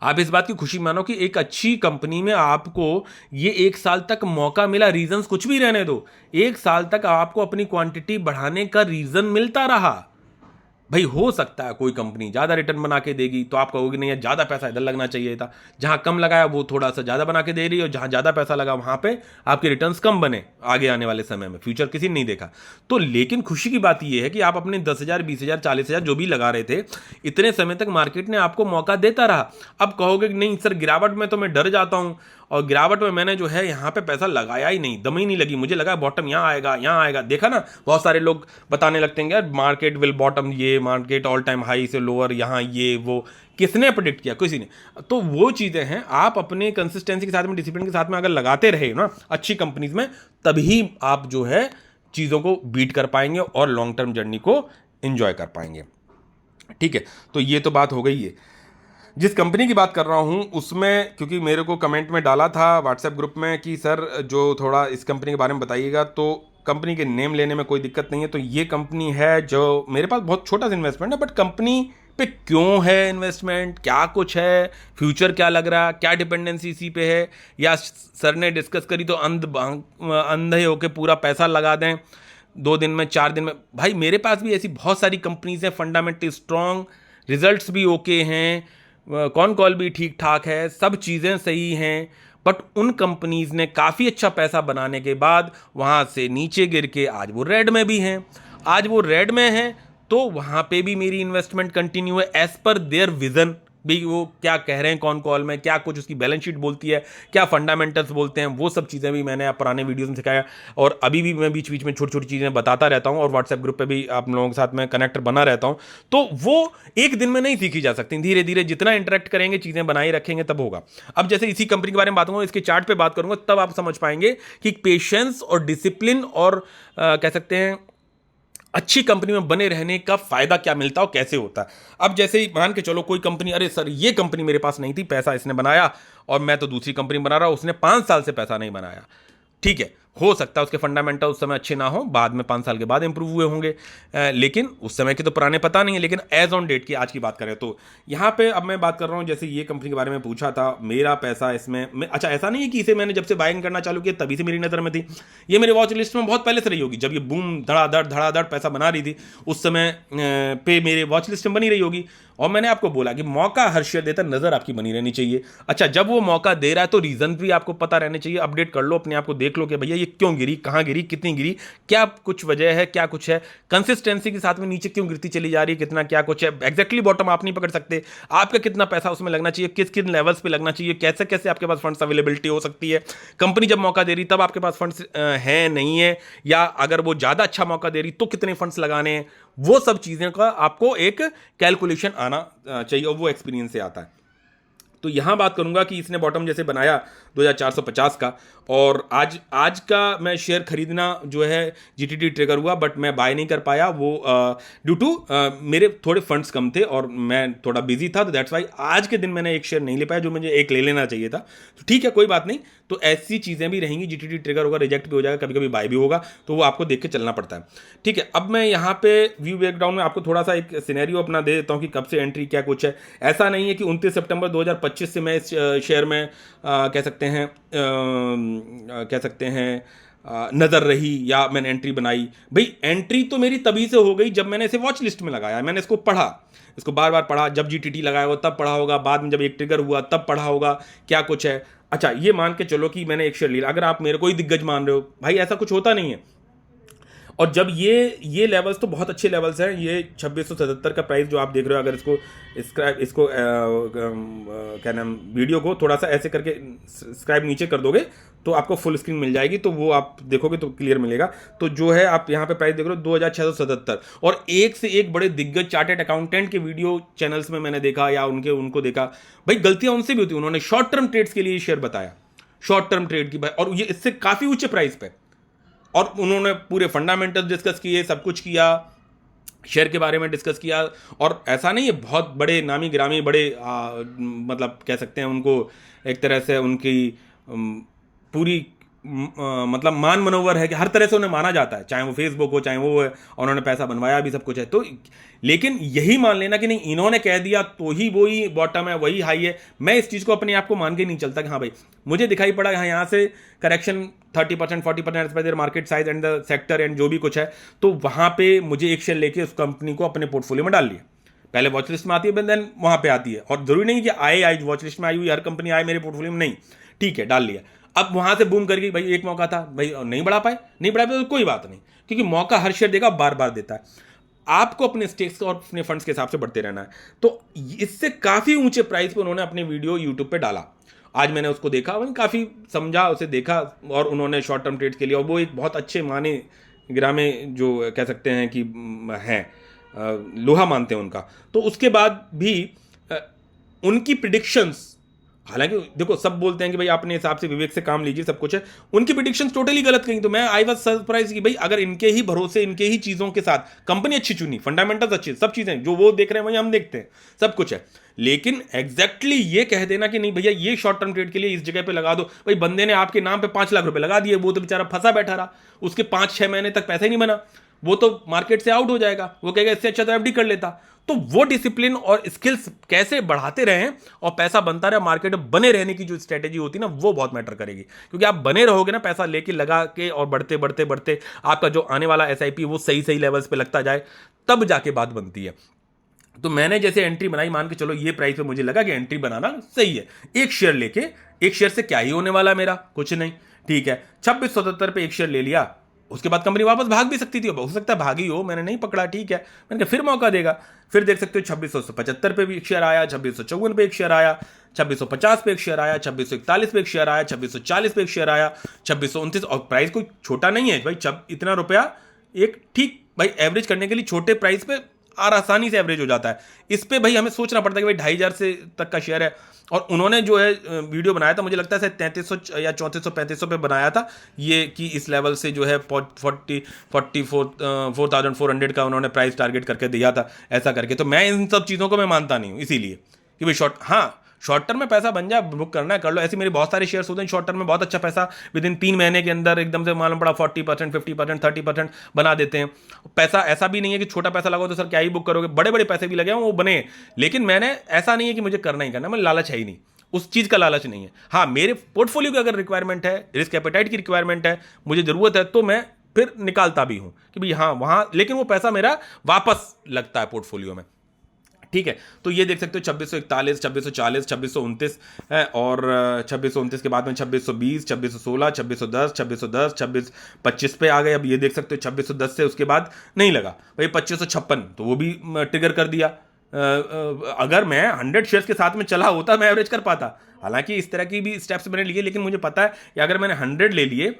आप इस बात की खुशी मानो कि एक अच्छी कंपनी में आपको ये 1 साल तक मौका मिला। रीजंस कुछ भी रहने दो, 1 साल तक आपको अपनी क्वांटिटी बढ़ाने का रीजन मिलता रहा। भाई हो सकता है कोई कंपनी ज़्यादा रिटर्न बना के देगी तो आप कहोगे नहीं यार ज़्यादा पैसा इधर लगना चाहिए था, जहाँ कम लगाया वो थोड़ा सा ज़्यादा बना के दे रही है, और जहाँ ज़्यादा पैसा लगा वहाँ पे आपके रिटर्न्स कम बने आगे आने वाले समय में। फ्यूचर किसी ने नहीं देखा। तो लेकिन खुशी की बात ये है कि आप अपने 10,000, 20,000, 40,000 जो भी लगा रहे थे, इतने समय तक मार्केट ने आपको मौका देता रहा। अब कहोगे कि नहीं सर गिरावट में तो मैं डर जाता हूँ, और गिरावट में मैंने जो है यहाँ पे पैसा लगाया ही नहीं, दम ही नहीं लगी, मुझे लगा बॉटम यहाँ आएगा, यहाँ आएगा। देखा ना, बहुत सारे लोग बताने लगते हैं यार मार्केट विल बॉटम, ये मार्केट ऑल टाइम हाई से लोअर, यहाँ ये वो। किसने प्रेडिक्ट किया? किसी ने। तो वो चीज़ें हैं, आप अपने कंसिस्टेंसी के साथ में, डिसिप्लिन के साथ में अगर लगाते रहे ना अच्छी कंपनीज में, तभी आप जो है चीज़ों को बीट कर पाएंगे और लॉन्ग टर्म जर्नी को एंजॉय कर पाएंगे, ठीक है। तो ये तो बात हो गई है। जिस कंपनी की बात कर रहा हूँ उसमें, क्योंकि मेरे को कमेंट में डाला था व्हाट्सएप ग्रुप में कि सर जो थोड़ा इस कंपनी के बारे में बताइएगा, तो कंपनी के नेम लेने में कोई दिक्कत नहीं है। तो ये कंपनी है जो मेरे पास बहुत छोटा सा इन्वेस्टमेंट है, बट कंपनी पे क्यों है इन्वेस्टमेंट, क्या कुछ है, फ्यूचर क्या लग रहा, क्या डिपेंडेंसी इसी पे है, या सर ने डिस्कस करी तो अंधे होके पूरा पैसा लगा दें 2 दिन में, 4 दिन में। भाई मेरे पास भी ऐसी बहुत सारी कंपनीज हैं, फंडामेंटली स्ट्रॉन्ग, रिजल्ट्स भी ओके हैं, कौन कॉल भी ठीक ठाक है, सब चीज़ें सही हैं, बट उन कंपनीज ने काफ़ी अच्छा पैसा बनाने के बाद वहाँ से नीचे गिर के आज वो रेड में भी हैं। आज वो रेड में हैं तो वहाँ पे भी मेरी इन्वेस्टमेंट कंटिन्यू है एज पर देयर विजन। भी वो क्या कह रहे हैं कौन कॉल में, क्या कुछ उसकी बैलेंस शीट बोलती है, क्या फंडामेंटल्स बोलते हैं, वो सब चीज़ें भी मैंने पुराने वीडियोस में सिखाया, और अभी भी मैं बीच बीच में छोटी छोटी चीज़ें बताता रहता हूँ, और व्हाट्सएप ग्रुप पे भी आप लोगों के साथ में कनेक्ट बना रहता हूँ। तो वो एक दिन में नहीं सीखी जा सकती, धीरे धीरे जितना इंटरेक्ट करेंगे, चीज़ें बनाई रखेंगे, तब होगा। अब जैसे इसी कंपनी के बारे में बात करूँगा, इसके चार्ट पर बात करूँगा, तब आप समझ पाएंगे कि पेशेंस और डिसिप्लिन और कह सकते हैं अच्छी कंपनी में बने रहने का फायदा क्या मिलता है और कैसे होता है। अब जैसे ही मान के चलो कोई कंपनी, अरे सर ये कंपनी मेरे पास नहीं थी, पैसा इसने बनाया और मैं तो दूसरी कंपनी बना रहा हूं, उसने 5 साल से पैसा नहीं बनाया, ठीक है, हो सकता है उसके फंडामेंटल उस समय अच्छे ना हो, बाद में 5 साल के बाद इंप्रूव हुए होंगे, लेकिन उस समय के तो पुराने पता नहीं है। लेकिन एज ऑन डेट की आज की बात करें तो यहाँ पे अब मैं बात कर रहा हूँ, जैसे ये कंपनी के बारे में पूछा था, मेरा पैसा इसमें अच्छा ऐसा नहीं है कि इसे मैंने जब से बाइंग करना चालू किया तभी से मेरी नज़र में थी, ये मेरे वॉच लिस्ट में बहुत पहले से रही होगी। जब ये बूम धड़ाधड़ पैसा बना रही थी उस समय पे मेरे वॉच लिस्ट में बनी रही होगी। और मैंने आपको बोला कि मौका हर शेयर देता, नज़र आपकी बनी रहनी चाहिए। अच्छा, जब वो मौका दे रहा है तो रीज़न भी आपको पता रहने चाहिए, अपडेट कर लो अपने आप को, देख लो कि भैया ये क्यों गिरी, कहाँ गिरी, कितनी गिरी, क्या कुछ वजह है, क्या कुछ है, कंसिस्टेंसी के साथ में नीचे क्यों गिरती चली जा रही है, कितना क्या कुछ है। एग्जैक्टली बॉटम आप नहीं पकड़ सकते, आपका कितना पैसा उसमें लगना चाहिए, किस किन लेवल्स पे लगना चाहिए, कैसे कैसे आपके पास फंड्स अवेलेबिलिटी हो सकती है। कंपनी जब मौका दे रही तब आपके पास फंड्स हैं नहीं है, या अगर वो ज़्यादा अच्छा मौका दे रही तो कितने फंड्स लगाने हैं, वो सब चीज़ें का आपको एक कैलकुलेशन आना चाहिए, और वो एक्सपीरियंस से आता है। तो यहां बात करूंगा कि इसने बॉटम जैसे बनाया 2450 का, और आज का मैं शेयर खरीदना जो है जीटीटी ट्रिगर हुआ, बट मैं बाय नहीं कर पाया, वो ड्यू टू मेरे थोड़े फंड्स कम थे और मैं थोड़ा बिजी था, तो दैट्स वाई आज के दिन मैंने एक शेयर नहीं ले पाया, जो मुझे एक ले लेना चाहिए था। तो ठीक है, कोई बात नहीं। तो ऐसी चीज़ें भी रहेंगी, जीटीटी ट्रिगर होगा, रिजेक्ट भी हो जाएगा, कभी कभी बाय भी होगा, तो वो आपको देख के चलना पड़ता है। ठीक है, अब मैं यहाँ पे व्यू ब्रेकडाउन में आपको थोड़ा सा एक सिनेरियो अपना दे देता हूँ कि कब से एंट्री क्या कुछ है। ऐसा नहीं है कि 29 सितंबर 2025 से मैं इस शेयर में कह सकते हैं नज़र रही या मैंने एंट्री बनाई। भाई एंट्री तो मेरी तभी से हो गई जब मैंने इसे वॉच लिस्ट में लगाया, मैंने इसको पढ़ा, इसको बार बार पढ़ा, जब जीटीटी लगाया हो तब पढ़ा होगा, बाद में जब एक ट्रिगर हुआ तब पढ़ा होगा क्या कुछ है। अच्छा, ये मान के चलो कि मैंने एक शेयर लिया, अगर आप मेरे को ही दिग्गज मान रहे हो, भाई ऐसा कुछ होता नहीं है। और जब ये लेवल्स तो बहुत अच्छे लेवल्स हैं, ये 2677 का प्राइस जो आप देख रहे हो, अगर इसको क्या नाम, वीडियो को थोड़ा सा ऐसे करके स्क्राइब नीचे कर दोगे तो आपको फुल स्क्रीन मिल जाएगी, तो वो आप देखोगे तो क्लियर मिलेगा। तो जो है आप यहाँ पे प्राइस देख रहे हो 2677, और एक से एक बड़े दिग्गज चार्टेड अकाउंटेंट के वीडियो चैनल्स में मैंने देखा या उनको देखा, भाई गलतियां उनसे भी होती, उन्होंने शॉर्ट टर्म ट्रेड्स के लिए शेयर बताया, शॉर्ट टर्म ट्रेड की, और ये इससे काफ़ी ऊंचे प्राइस पे, और उन्होंने पूरे फंडामेंटल डिस्कस किए, सब कुछ किया, शेयर के बारे में डिस्कस किया। और ऐसा नहीं है, बहुत बड़े नामी गिरामी बड़े मतलब कह सकते हैं उनको, एक तरह से उनकी पूरी मतलब मान मनोवर है कि हर तरह से उन्हें माना जाता है, चाहे वो फेसबुक हो चाहे वो है, और उन्होंने पैसा बनवाया भी, सब कुछ है। तो लेकिन यही मान लेना कि नहीं इन्होंने कह दिया तो ही वही बॉटम है, वही हाई है, मैं इस चीज़ को अपने आप को मान के नहीं चलता कि हाँ भाई मुझे दिखाई पड़ा यहाँ से correction 30% 40% as market size and the sector and जो भी कुछ है, तो वहाँ पे मुझे एक शेयर लेके उस कंपनी को अपने पोर्टफोलियो में डाल लिया। पहले वॉच लिस्ट में आती है, देन वहाँ पे आती है, और जरूरी नहीं कि आई वॉच लिस्ट में आई हुई हर कंपनी आए मेरे पोर्टफोलियो में, नहीं, ठीक है डाल लिया। अब वहां से बूम करके भाई एक मौका था, भाई नहीं बढ़ा पाए तो कोई बात नहीं, क्योंकि मौका हर शेयर देगा, बार बार देता है, आपको अपने स्टेक्स और अपने फंड्स के हिसाब से बढ़ते रहना है। तो इससे काफी ऊंचे प्राइस पे उन्होंने अपने वीडियो यूट्यूब पे डाला, आज मैंने उसको देखा, मैंने काफी समझा उसे देखा, और उन्होंने शॉर्ट टर्म ट्रेड के लिए, और वो एक बहुत अच्छे माने गिरामे जो कह सकते हैं कि हैं, लोहा मानते हैं उनका। तो उसके बाद भी उनकी प्रिडिक्शंस, हालांकि देखो सब बोलते हैं कि भाई अपने हिसाब से विवेक से काम लीजिए, सब कुछ है, उनकी प्रिडिक्शंस टोटली गलत कहीं। तो मैं आई वाज सरप्राइज कि भाई अगर इनके ही भरोसे, इनके ही चीजों के साथ, कंपनी अच्छी चुनी, फंडामेंटल्स अच्छे, सब चीजें जो वो देख रहे हैं वही हम देखते हैं, सब कुछ है, लेकिन एग्जैक्टली ये कह देना कि नहीं भैया ये शॉर्ट टर्म ट्रेड के लिए इस जगह पे लगा दो, भाई बंदे ने आपके नाम पे 5 लाख रुपए लगा दिए, वो तो बेचारा फंसा बैठा रहा, उसके 5-6 महीने तक पैसा ही नहीं बना, वो तो मार्केट से आउट हो जाएगा, वो कहेगा इससे अच्छा तो एफडी कर लेता। तो वो डिसिप्लिन और स्किल्स कैसे बढ़ाते रहें और पैसा बनता रहे, मार्केट में बने रहने की जो स्ट्रेटेजी होती है ना, वो बहुत मैटर करेगी, क्योंकि आप बने रहोगे ना, पैसा लेके लगा के, और बढ़ते बढ़ते बढ़ते आपका जो आने वाला एसआईपी वो सही सही लेवल्स पे लगता जाए, तब जाके बात बनती है। तो मैंने जैसे एंट्री बनाई, मान के चलो ये प्राइस पे मुझे लगा कि एंट्री बनाना सही है, एक शेयर लेके, एक शेयर से क्या ही होने वाला मेरा, कुछ नहीं, ठीक है, 2677 पे एक शेयर ले लिया, उसके बाद कंपनी वापस भाग भी सकती थी, हो सकता है भागी हो, मैंने नहीं पकड़ा, ठीक है, मैंने कहा फिर मौका देगा, फिर देख सकते हो 2675 पे भी एक शेयर आया, 2654 पे एक शेयर आया, 2650 पे एक शेयर आया, 2641 पे एक शेयर आया, 2640 पे एक शेयर आया, 2629, और प्राइस कोई छोटा नहीं है भाई, इतना रुपया एक ठीक भाई एवरेज करने के लिए छोटे प्राइस पे और आसानी से एवरेज हो जाता है। इस पे भाई हमें सोचना पड़ता है कि भाई 2500 से तक का शेयर है, और उन्होंने जो है वीडियो बनाया था, मुझे लगता है 3300 या 3400-3500 पे बनाया था ये, कि इस लेवल से जो है 4400 का उन्होंने प्राइस टारगेट करके दिया था, ऐसा करके। तो मैं इन सब चीज़ों को मैं मानता नहीं हूँ, इसीलिए कि भाई शॉर्ट, हाँ शॉर्ट टर्म में पैसा बन जाए, बुक करना है कर लो। ऐसे मेरे बहुत सारे शेयर्स होते हैं शॉर्ट टर्म में, बहुत अच्छा पैसा विद इन 3 महीने के अंदर एकदम से मालूम पड़ा 40%, 50%, 30% बना देते हैं। पैसा ऐसा भी नहीं है कि छोटा पैसा लगाओ तो सर क्या ही बुक करोगे, बड़े बड़े पैसे भी लगे हैं वो बने। लेकिन मैंने ऐसा नहीं है कि मुझे करना ही करना, मैं लालच है ही नहीं, उस चीज़ का लालच नहीं है। हाँ, मेरे पोर्टफोलियो की अगर रिक्वायरमेंट है, रिस्क एपेटाइट की रिक्वायरमेंट है, मुझे ज़रूरत है, तो मैं फिर निकालता भी हूं कि भाई हाँ वहां, लेकिन वो पैसा मेरा वापस लगता है पोर्टफोलियो में। ठीक है, तो ये देख सकते हो 2641, 2640, 2629 है, और 2629 के बाद में 2620, 2616, 2610, 2610, 2625 पे आ गए। अब ये देख सकते हो 2610 से उसके बाद नहीं लगा भाई 2556, तो वो भी ट्रिगर कर दिया। अगर मैं 100 शेयर्स के साथ में चला होता मैं एवरेज कर पाता। हालांकि इस तरह की भी स्टेप्स मैंने लिए, लेकिन मुझे पता है कि अगर मैंने 100 ले लिए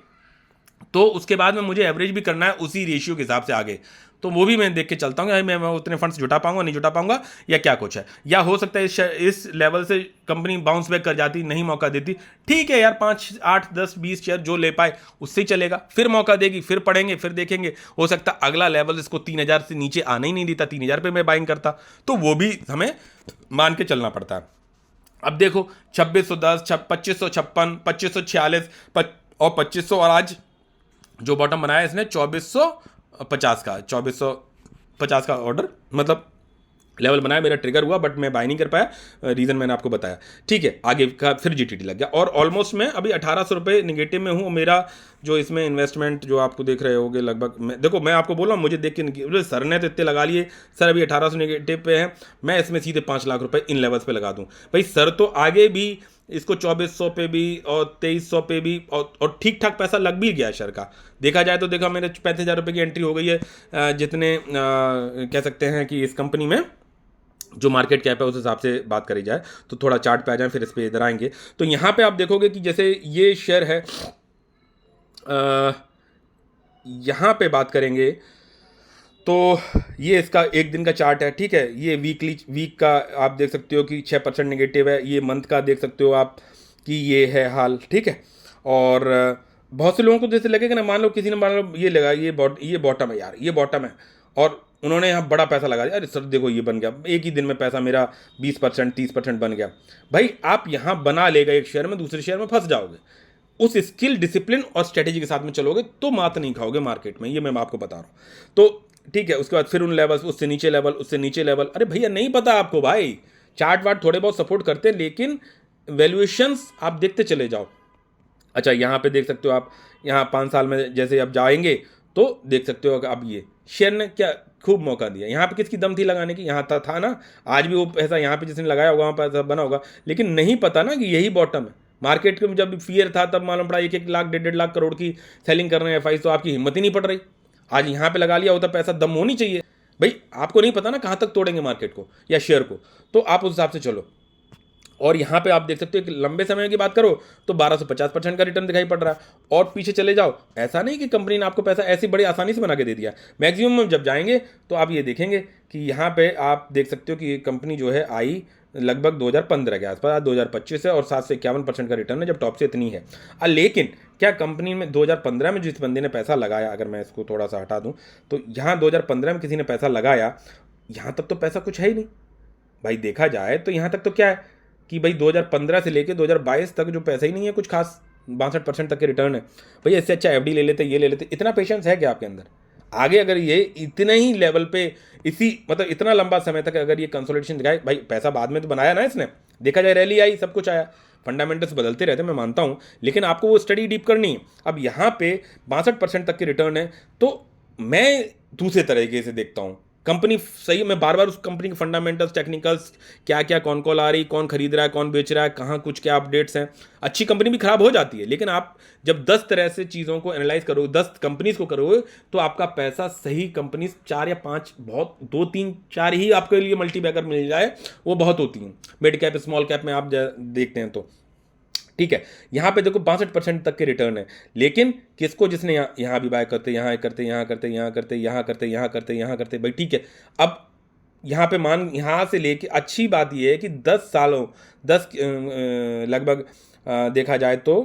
तो उसके बाद में मुझे एवरेज भी करना है उसी रेशियो के हिसाब से आगे। तो वो भी मैं देख के चलता हूँ कि मैं उतने फंड्स जुटा पाऊंगा नहीं जुटा पाऊंगा, या क्या कुछ है। या हो सकता है इस लेवल से कंपनी बाउंस बैक कर जाती, नहीं मौका देती, ठीक है यार, 5, 8, 10, 20 शेयर जो ले पाए उससे ही चलेगा। फिर मौका देगी, फिर पढ़ेंगे, फिर देखेंगे, हो सकता है अगला लेवल इसको 3000 से नीचे आने ही नहीं देता, 3000 पे मैं बाइंग करता, तो वो भी हमें मान के चलना पड़ता है। अब देखो 2610, 2556, 2546 और 2500, और आज जो बॉटम बनाया इसने 2450 का, 2450 का ऑर्डर मतलब लेवल बनाया, मेरा ट्रिगर हुआ, बट मैं बाय नहीं कर पाया, रीज़न मैंने आपको बताया। ठीक है, आगे का फिर जीटीटी लग गया, और ऑलमोस्ट मैं अभी 1800 रुपये निगेटिव में हूँ। मेरा जो इसमें इन्वेस्टमेंट जो आपको देख रहे होगे लगभग, देखो मैं आपको बोल रहा हूँ, मुझे देख के सर ने तो इतने लगा लिए, सर अभी 1800 निगेटिव पे है, मैं इसमें सीधे 5 लाख रुपये इन लेवल्स पे लगा दूँ। भाई सर तो आगे भी इसको 2400 पे भी और 2300 पे भी और ठीक ठाक पैसा लग भी गया सर का। देखा जाए तो देखा मेरे 35,000 रुपये की एंट्री हो गई है, जितने कह सकते हैं कि इस कंपनी में जो मार्केट कैप है उस हिसाब से बात करी जाए। तो थोड़ा चार्ट पे आ जाए, फिर इस पे इधर आएंगे तो यहाँ पे आप देखोगे कि जैसे ये शेयर है, यहाँ पे बात करेंगे तो ये इसका एक दिन का चार्ट है। ठीक है, ये वीक का आप देख सकते हो कि 6% नेगेटिव है। ये मंथ का देख सकते हो आप कि ये है हाल। ठीक है, और बहुत से लोगों को जैसे लगेगा ना, मान लो किसी ने मान लो ये लगा ये बॉटम है यार, ये बॉटम है, और उन्होंने यहाँ बड़ा पैसा लगा दिया, अरे सर देखो ये बन गया, एक ही दिन में पैसा मेरा 20%, 30% बन गया। भाई आप यहाँ बना लेगा एक शेयर में, दूसरे शेयर में फंस जाओगे। उस स्किल, डिसिप्लिन और स्ट्रेटेजी के साथ में चलोगे तो मात नहीं खाओगे मार्केट में, ये मैं आपको बता रहा हूँ। तो ठीक है, उसके बाद फिर उन लेवल्स, उससे नीचे लेवल, उससे नीचे लेवल, अरे भैया नहीं पता आपको भाई, चार्ट वार्ट थोड़े बहुत सपोर्ट करते हैं, लेकिन वैल्यूएशंस आप देखते चले जाओ। अच्छा, यहाँ पे देख सकते हो आप, यहाँ 5 साल में जैसे आप जाएंगे तो देख सकते हो कि अब ये शेयर ने क्या खूब मौका दिया। यहाँ पे किसकी दम थी लगाने की, यहाँ था ना, आज भी वो पैसा यहाँ पे जिसने लगाया होगा वहाँ पैसा बना होगा, लेकिन नहीं पता ना कि यही बॉटम है। मार्केट में जब फियर था तब मालूम पड़ा 1-1 लाख 1.5 लाख करोड़ की सेलिंग कर रहे हैं एफआई, तो आपकी हिम्मत ही नहीं पड़ रही। आज यहाँ पे लगा लिया होता पैसा, दम होनी चाहिए भाई। आपको नहीं पता ना कहाँ तक तोड़ेंगे मार्केट को या शेयर को, तो आप उस हिसाब से चलो। और यहाँ पे आप देख सकते हो कि लंबे समय की बात करो तो 1250% का रिटर्न दिखाई पड़ रहा है। और पीछे चले जाओ, ऐसा नहीं कि कंपनी ने आपको पैसा ऐसी बड़ी आसानी से बना के दे दिया। मैक्सिमम जब जाएंगे तो आप ये देखेंगे कि यहाँ पे आप देख सकते हो कि ये कंपनी जो है आई लगभग 2015 के आसपास, 2025 है, और 7 से 51% का रिटर्न है, जब टॉप से इतनी है। लेकिन क्या कंपनी में 2015 में जिस बंदे ने पैसा लगाया, अगर मैं इसको थोड़ा सा हटा दूँ तो यहाँ 2015 में किसी ने पैसा लगाया, यहाँ तक तो पैसा कुछ है ही नहीं भाई। देखा जाए तो यहाँ तक तो क्या है कि भाई 2015 से लेके 2022 तक जो पैसा ही नहीं है कुछ खास, 62% तक के रिटर्न है। भाई इससे अच्छा एफडी ले लेते, ये ले लेते। इतना पेशेंस है क्या आपके अंदर? आगे अगर ये इतने ही लेवल पे, इसी मतलब इतना लंबा समय तक अगर ये कंसोलिडेशन दिखाए, भाई पैसा बाद में तो बनाया ना इसने, देखा जाए रैली आई, सब कुछ आया, फंडामेंटल्स बदलते रहते मैं मानता हूँ, लेकिन आपको वो स्टडी डीप करनी है। अब यहाँ पे 62% तक के रिटर्न है, तो मैं दूसरे तरीके से देखता हूँ कंपनी सही। मैं बार बार उस कंपनी के फंडामेंटल्स, टेक्निकल्स, क्या क्या कौन कॉल आ रही, कौन खरीद रहा है, कौन बेच रहा है, कहाँ कुछ क्या अपडेट्स हैं। अच्छी कंपनी भी खराब हो जाती है, लेकिन आप जब 10 तरह से चीज़ों को एनालाइज करोगे, 10 कंपनीज को करोगे, तो आपका पैसा सही कंपनीज 4 या 5, बहुत 2, 3, 4 ही आपके लिए मल्टीबैगर मिल जाए वो बहुत होती हैं। मिड कैप, स्मॉल कैप में आप देखते हैं तो ठीक है। यहाँ पे देखो 62% तक के रिटर्न है, लेकिन किसको, जिसने यहाँ भी बाय करते, यहाँ करते, यहाँ करते, यहाँ करते, यहाँ करते, यहाँ करते, यहाँ करते, भाई ठीक है। अब यहाँ पे मान, यहाँ से लेके अच्छी बात ये है कि 10 सालों, 10 लगभग देखा जाए तो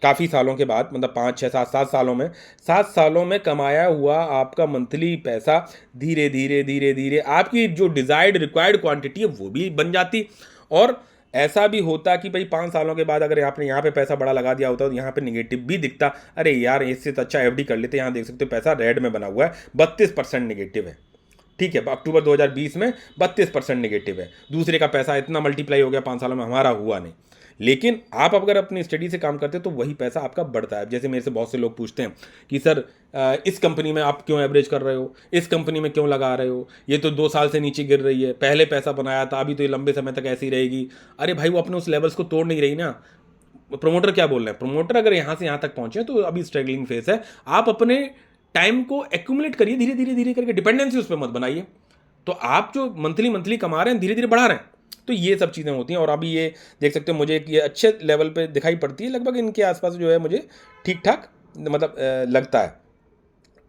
काफ़ी सालों के बाद, मतलब 5, 6, 7, 7 सालों में, 7 सालों में कमाया हुआ आपका मंथली पैसा धीरे धीरे धीरे धीरे आपकी जो डिज़ायर्ड रिक्वायर्ड क्वांटिटी है वो भी बन जाती, और ऐसा भी होता कि भाई 5 सालों के बाद अगर आपने यहाँ पे पैसा बड़ा लगा दिया होता तो यहाँ पे निगेटिव भी दिखता, अरे यार इससे तो अच्छा एफडी कर लेते। यहाँ देख सकते हो पैसा रेड में बना हुआ है, 32% निगेटिव है। ठीक है, अक्टूबर 2020 में 32% निगेटिव है। दूसरे का पैसा इतना मल्टीप्लाई हो गया 5 सालों में, हमारा हुआ नहीं। लेकिन आप अगर अपनी स्टडी से काम करते हो तो वही पैसा आपका बढ़ता है। जैसे मेरे से बहुत से लोग पूछते हैं कि सर इस कंपनी में आप क्यों एवरेज कर रहे हो, इस कंपनी में क्यों लगा रहे हो, ये तो 2 साल से नीचे गिर रही है, पहले पैसा बनाया था, अभी तो ये लंबे समय तक ऐसी रहेगी। अरे भाई, वो अपने उस लेवल्स को तोड़ नहीं रही ना। प्रमोटर क्या बोल रहे हैं, प्रमोटर अगर यहाँ से यहाँ तक पहुंचे तो अभी स्ट्रगलिंग फेस है। आप अपने टाइम को एक्यूमुलेट करिए, धीरे धीरे धीरे करके, डिपेंडेंसी उस पर मत बनाइए। तो आप जो मंथली मंथली कमा रहे हैं धीरे धीरे बढ़ा रहे हैं। तो ये सब चीज़ें होती हैं। और अभी ये देख सकते हो मुझे ये अच्छे लेवल पे दिखाई पड़ती है, लगभग इनके आसपास जो है मुझे ठीक ठाक मतलब लगता है।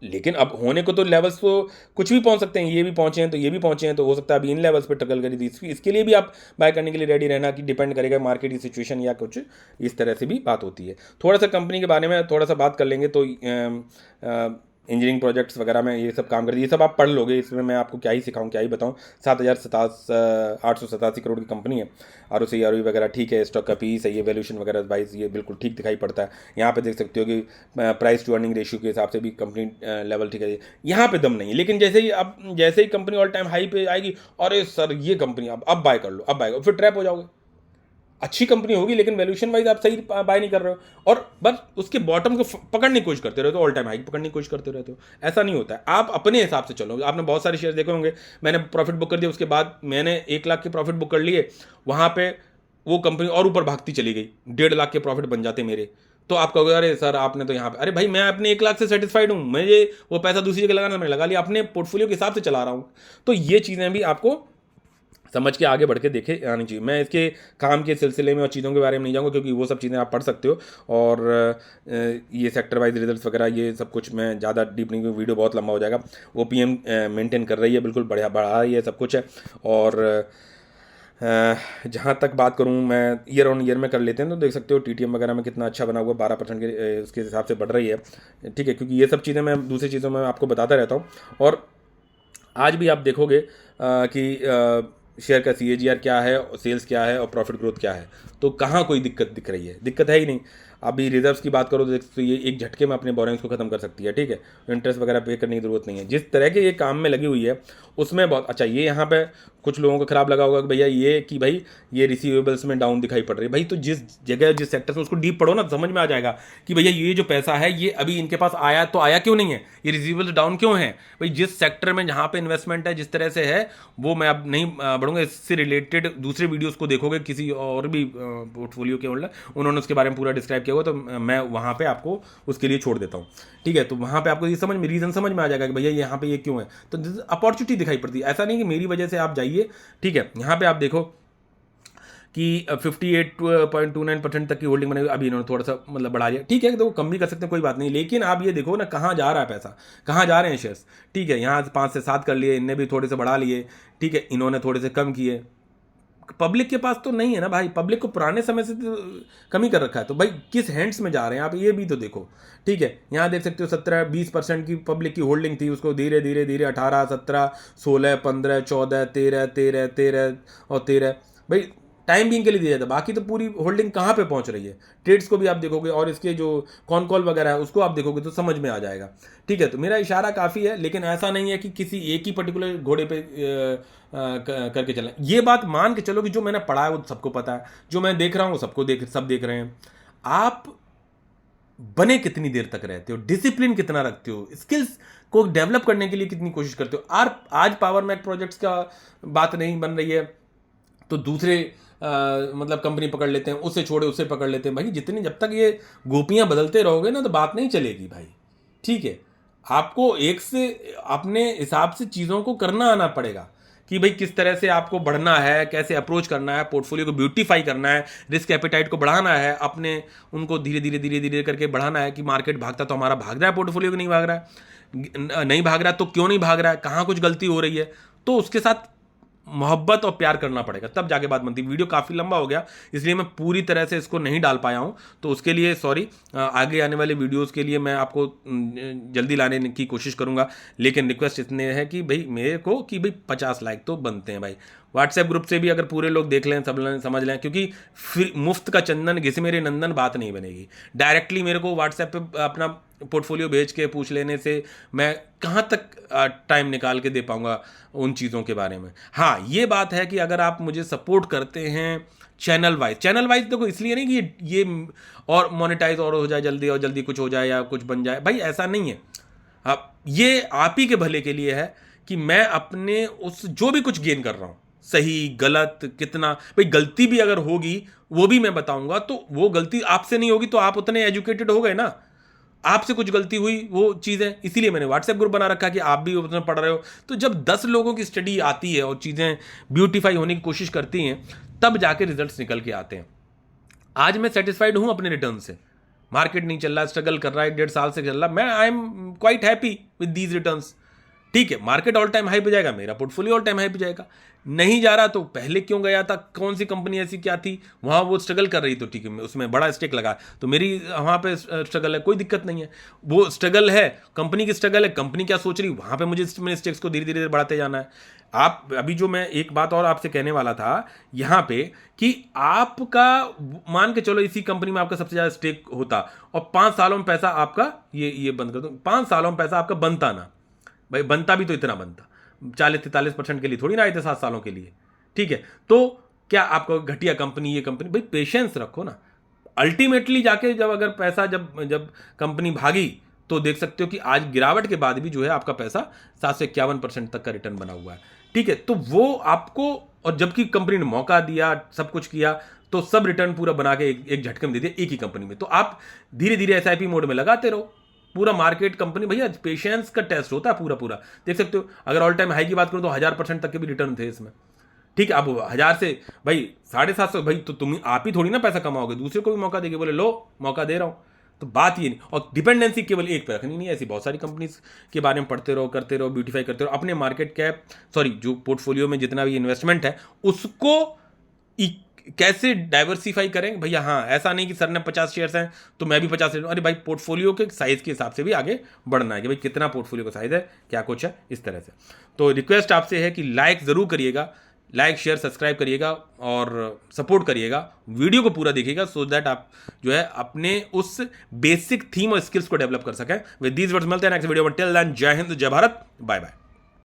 लेकिन अब होने को तो लेवल्स तो कुछ भी पहुंच सकते हैं, ये भी पहुंचे हैं तो ये भी पहुंचे हैं, तो हो सकता है अभी इन लेवल्स पे टक्कर करी थी। इसके लिए भी आप बाय करने के लिए रेडी रहना, कि डिपेंड करेगा मार्केट की सिचुएशन या कुछ इस तरह से भी बात होती है। थोड़ा सा कंपनी के बारे में थोड़ा सा बात कर लेंगे। तो इंजीनियरिंग प्रोजेक्ट्स वगैरह में ये सब काम करती है, ये सब आप पढ़ लोगे, इसमें मैं आपको क्या ही सिखाऊं, क्या ही बताऊं। 7,887 करोड़ की कंपनी है। आर ओ सी आर वगैरह ठीक है, स्टॉक का पी सही है, वैल्यूशन वगैरह वाइज ये बिल्कुल ठीक दिखाई पड़ता है। यहाँ पे देख सकते हो कि प्राइस टू अर्निंग रेशियो के हिसाब से भी कंपनी लेवल ठीक है, यहाँ पे दम नहीं है। लेकिन जैसे ही कंपनी ऑल टाइम हाई पे आएगी, अरे सर ये कंपनी अब बाय कर लो, अब बाय करो, फिर ट्रैप हो जाओगे। अच्छी कंपनी होगी लेकिन वैल्यूएशन वाइज आप सही बाय नहीं कर रहे हो, और बस उसके बॉटम को पकड़ने की कोशिश करते रहते हो, ऑल टाइम हाई पकड़ने की कोशिश करते रहते हो। ऐसा नहीं होता है, आप अपने हिसाब से चलो। आपने बहुत सारे शेयर देखे होंगे, मैंने प्रॉफिट बुक कर दिया, उसके बाद मैंने 1 लाख के प्रॉफिट बुक कर लिए, वहाँ पे वो कंपनी और ऊपर भागती चली गई, 1.5 लाख के प्रॉफिट बन जाते मेरे। तो आप कहोगे अरे सर आपने तो यहाँ पे, अरे भाई मैं अपने 1 लाख से सेटिस्फाइड हूँ, मुझे वो पैसा दूसरी जगह लगाना, मैंने लगा लिया, अपने पोर्टफोलियो के हिसाब से चला रहा हूँ। तो ये चीज़ें भी आपको समझ के आगे बढ़ के देखे आनी चाहिए। मैं इसके काम के सिलसिले में और चीज़ों के बारे में नहीं जाऊँगा, क्योंकि वो सब चीज़ें आप पढ़ सकते हो। और ये सेक्टर वाइज रिजल्ट्स वगैरह ये सब कुछ मैं ज़्यादा डीप नहीं, वीडियो बहुत लंबा हो जाएगा। वो पीएम मेंटेन कर रही है, बिल्कुल बढ़िया बढ़ा रही है, सब कुछ है। और जहाँ तक बात करूँ मैं ईयर ऑन ईयर में कर लेते हैं, तो देख सकते हो टीटीएम वगैरह में कितना अच्छा बना हुआ, 12% के उसके हिसाब से बढ़ रही है। ठीक है, क्योंकि ये सब चीज़ें मैं दूसरी चीज़ों में आपको बताता रहता हूँ। और आज भी आप देखोगे कि शेयर का CAGR क्या है, सेल्स क्या है और प्रॉफिट ग्रोथ क्या है, तो कहाँ कोई दिक्कत दिख रही है, दिक्कत है ही नहीं। अभी रिजर्व्स की बात करो तो ये एक झटके में अपने बोरिंग्स को खत्म कर सकती है। ठीक है, इंटरेस्ट वगैरह पे करने की जरूरत नहीं है। जिस तरह के ये काम में लगी हुई है उसमें बहुत अच्छा। ये यहाँ पे कुछ लोगों को खराब लगा होगा कि भैया ये रिसीवेबल्स में डाउन दिखाई पड़ रही है। भाई तो जिस जगह जिस सेक्टर से उसको डीप पढ़ो ना, समझ में आ जाएगा कि भैया ये जो पैसा है ये अभी इनके पास आया तो आया क्यों नहीं है, ये रिसीवेबल्स डाउन क्यों है। भाई जिस सेक्टर में जहाँ पे इन्वेस्टमेंट है जिस तरह से है, वो मैं अब नहीं बढ़ूंगा। इससे रिलेटेड दूसरे वीडियोस को देखोगे किसी और भी पोर्टफोलियो के होल्डर, उन्होंने उसके बारे में पूरा डिस्क्राइब किया हुआ, तो मैं वहाँ पे आपको उसके लिए छोड़ देता हूँ। ठीक है, तो वहाँ पे आपको ये रीजन समझ में आ जाएगा कि भैया यहाँ पे ये क्यों है। तो अपॉर्चुनिटी दिखाई पड़ती है, ऐसा नहीं कि मेरी वजह से आप जाइए। ठीक है, यहाँ पे आप देखो कि 58.29% तक की होल्डिंग बनी हुई, अभी इन्होंने थोड़ा सा मतलब बढ़ा दिया। ठीक है, तो कम भी कर सकते हैं, कोई बात नहीं। लेकिन आप ये देखो ना कहाँ जा रहा है पैसा, कहाँ जा रहे हैं शेयर्स। ठीक है, यहाँ 5 से 7 कर लिए, इनने भी थोड़े से बढ़ा लिए। ठीक है, इन्होंने थोड़े से कम किए। पब्लिक के पास तो नहीं है ना भाई, पब्लिक को पुराने समय से तो कमी कर रखा है, तो भाई किस हैंड्स में जा रहे हैं आप, ये भी तो देखो। ठीक है, यहाँ देख सकते हो 17-20% की पब्लिक की होल्डिंग थी, उसको धीरे धीरे धीरे 18, 17, 16, 15, 14, 13, 13, 13 और 13 भाई टाइम बिंग के लिए दिया जाता। बाकी तो पूरी होल्डिंग कहाँ पे पहुंच रही है, ट्रेड्स को भी आप देखोगे और इसके जो कॉन कॉल वगैरह है उसको आप देखोगे तो समझ में आ जाएगा। ठीक है, तो मेरा इशारा काफ़ी है, लेकिन ऐसा नहीं है कि किसी एक ही पर्टिकुलर घोड़े पे करके चलें। ये बात मान के चलो कि जो मैंने पढ़ा है वो सबको पता है, जो मैं देख रहा हूँ सब देख रहे हैं। आप बने कितनी देर तक रहते हो, डिसिप्लिन कितना रखते हो, स्किल्स को डेवलप करने के लिए कितनी कोशिश करते हो। आज पावर मैक प्रोजेक्ट्स का बात नहीं बन रही है तो दूसरे मतलब कंपनी पकड़ लेते हैं, उससे छोड़े उससे पकड़ लेते हैं। भाई जितनी जब तक ये गोपियां बदलते रहोगे ना तो बात नहीं चलेगी भाई। ठीक है, आपको एक से अपने हिसाब से चीज़ों को करना आना पड़ेगा कि भाई किस तरह से आपको बढ़ना है, कैसे अप्रोच करना है, पोर्टफोलियो को ब्यूटीफाई करना है, रिस्क एपेटाइट को बढ़ाना है, अपने उनको धीरे धीरे करके बढ़ाना है। कि मार्केट भागता तो हमारा भाग रहा है, पोर्टफोलियो को नहीं भाग रहा है, नहीं भाग रहा तो क्यों नहीं भाग रहा है, कहाँ कुछ गलती हो रही है, तो उसके साथ मोहब्बत और प्यार करना पड़ेगा, तब जाके बात बनती। वीडियो काफ़ी लंबा हो गया, इसलिए मैं पूरी तरह से इसको नहीं डाल पाया हूँ, तो उसके लिए सॉरी। आगे आने वाले वीडियोस के लिए मैं आपको जल्दी लाने की कोशिश करूँगा, लेकिन रिक्वेस्ट इतने है कि भाई मेरे को कि भाई 50 लाइक तो बनते हैं भाई। व्हाट्सएप ग्रुप से भी अगर पूरे लोग देख लें, सब समझ लें, क्योंकि फिर मुफ्त का चंदन घिसे मेरे नंदन बात नहीं बनेगी। डायरेक्टली मेरे को व्हाट्सएप पे अपना पोर्टफोलियो भेज के पूछ लेने से मैं कहाँ तक टाइम निकाल के दे पाऊँगा उन चीज़ों के बारे में। हाँ, ये बात है कि अगर आप मुझे सपोर्ट करते हैं चैनल वाइज देखो, इसलिए नहीं कि ये और मोनेटाइज और हो जाए जल्दी और जल्दी कुछ हो जाए या कुछ बन जाए, भाई ऐसा नहीं है। अब ये आप ही के भले के लिए है कि मैं अपने उस जो भी कुछ गेन कर रहा हूँ, सही गलत कितना, भाई गलती भी अगर होगी वो भी मैं बताऊंगा, तो वो गलती आपसे नहीं होगी तो आप उतने एजुकेटेड हो गए ना, आपसे कुछ गलती हुई वो चीज़ें, इसीलिए मैंने व्हाट्सएप ग्रुप बना रखा है कि आप भी उसमें पढ़ रहे हो। तो जब 10 लोगों की स्टडी आती है और चीज़ें ब्यूटीफाई होने की कोशिश करती हैं, तब जाके रिजल्ट्स निकल के आते हैं। आज मैं सेटिस्फाइड हूं अपने रिटर्न से, मार्केट नहीं चल रहा, स्ट्रगल कर रहा है, 1.5 साल से चल रहा, मैं I am quite happy with these returns. ठीक है, मार्केट ऑल टाइम हाई पे जाएगा, मेरा पोर्टफोलियो ऑल टाइम हाई पे जाएगा। नहीं जा रहा तो पहले क्यों गया था, कौन सी कंपनी ऐसी क्या थी वहाँ वो स्ट्रगल कर रही, तो ठीक है उसमें बड़ा स्टेक लगा, तो मेरी वहाँ पे स्ट्रगल है, कोई दिक्कत नहीं है। वो स्ट्रगल है, कंपनी की स्ट्रगल है, कंपनी क्या सोच रही, वहाँ पे मुझे मेरे स्टेक्स को धीरे धीरे बढ़ाते जाना है। आप अभी जो मैं एक बात और आपसे कहने वाला था यहाँ पे कि आपका मान के चलो इसी कंपनी में आपका सबसे ज़्यादा स्टेक होता और 5 सालों में पैसा आपका ये बंद कर दो, 5 सालों में पैसा आपका बनता ना, भाई बनता भी तो इतना बनता, 40-43% के लिए थोड़ी ना आए थे 7 सालों के लिए। ठीक है, तो क्या आपको घटिया कंपनी ये कंपनी, भाई पेशेंस रखो ना। अल्टीमेटली जाके जब अगर पैसा जब कंपनी भागी तो देख सकते हो कि आज गिरावट के बाद भी जो है आपका पैसा 7 से 51% तक का रिटर्न बना हुआ है। ठीक है, तो वो आपको, और जबकि कंपनी ने मौका दिया, सब कुछ किया, तो सब रिटर्न पूरा बना के एक झटके में दे दिया एक ही कंपनी में। तो आप धीरे धीरे SIP मोड में लगाते रहो, पूरा मार्केट कंपनी, भैया पेशेंस का टेस्ट होता है पूरा पूरा। देख सकते हो अगर ऑल टाइम हाई की बात करो तो 1000% तक के भी रिटर्न थे इसमें। ठीक है, अब 1000 से भाई 750, भाई तो तुम आप ही थोड़ी ना पैसा कमाओगे, दूसरे को भी मौका देके बोले लो मौका दे रहा हूँ। तो बात ये नहीं, और डिपेंडेंसी केवल एक पे रखनी नहीं, ऐसी बहुत सारी कंपनीज के बारे में पढ़ते रहो, करते रहो, ब्यूटीफाई करते रहो अपने मार्केट कैप, सॉरी जो पोर्टफोलियो में जितना भी इन्वेस्टमेंट है उसको कैसे डाइवर्सिफाई करें भैया। हाँ, ऐसा नहीं कि सर ने 50 शेयर्स हैं तो मैं भी 50 शेयर, अरे भाई पोर्टफोलियो के साइज के हिसाब से भी आगे बढ़ना है कि भाई कितना पोर्टफोलियो का साइज है, क्या कुछ है, इस तरह से। तो रिक्वेस्ट आपसे है कि लाइक ज़रूर करिएगा, लाइक शेयर सब्सक्राइब करिएगा और सपोर्ट करिएगा, वीडियो को पूरा देखिएगा, सो दैट आप जो है अपने उस बेसिक थीम और स्किल्स को डेवलप कर सकें। विद दीज वर्ड्स मिलते हैं नेक्स्ट वीडियो में, टिल देन जय हिंद, जय भारत, बाय बाय।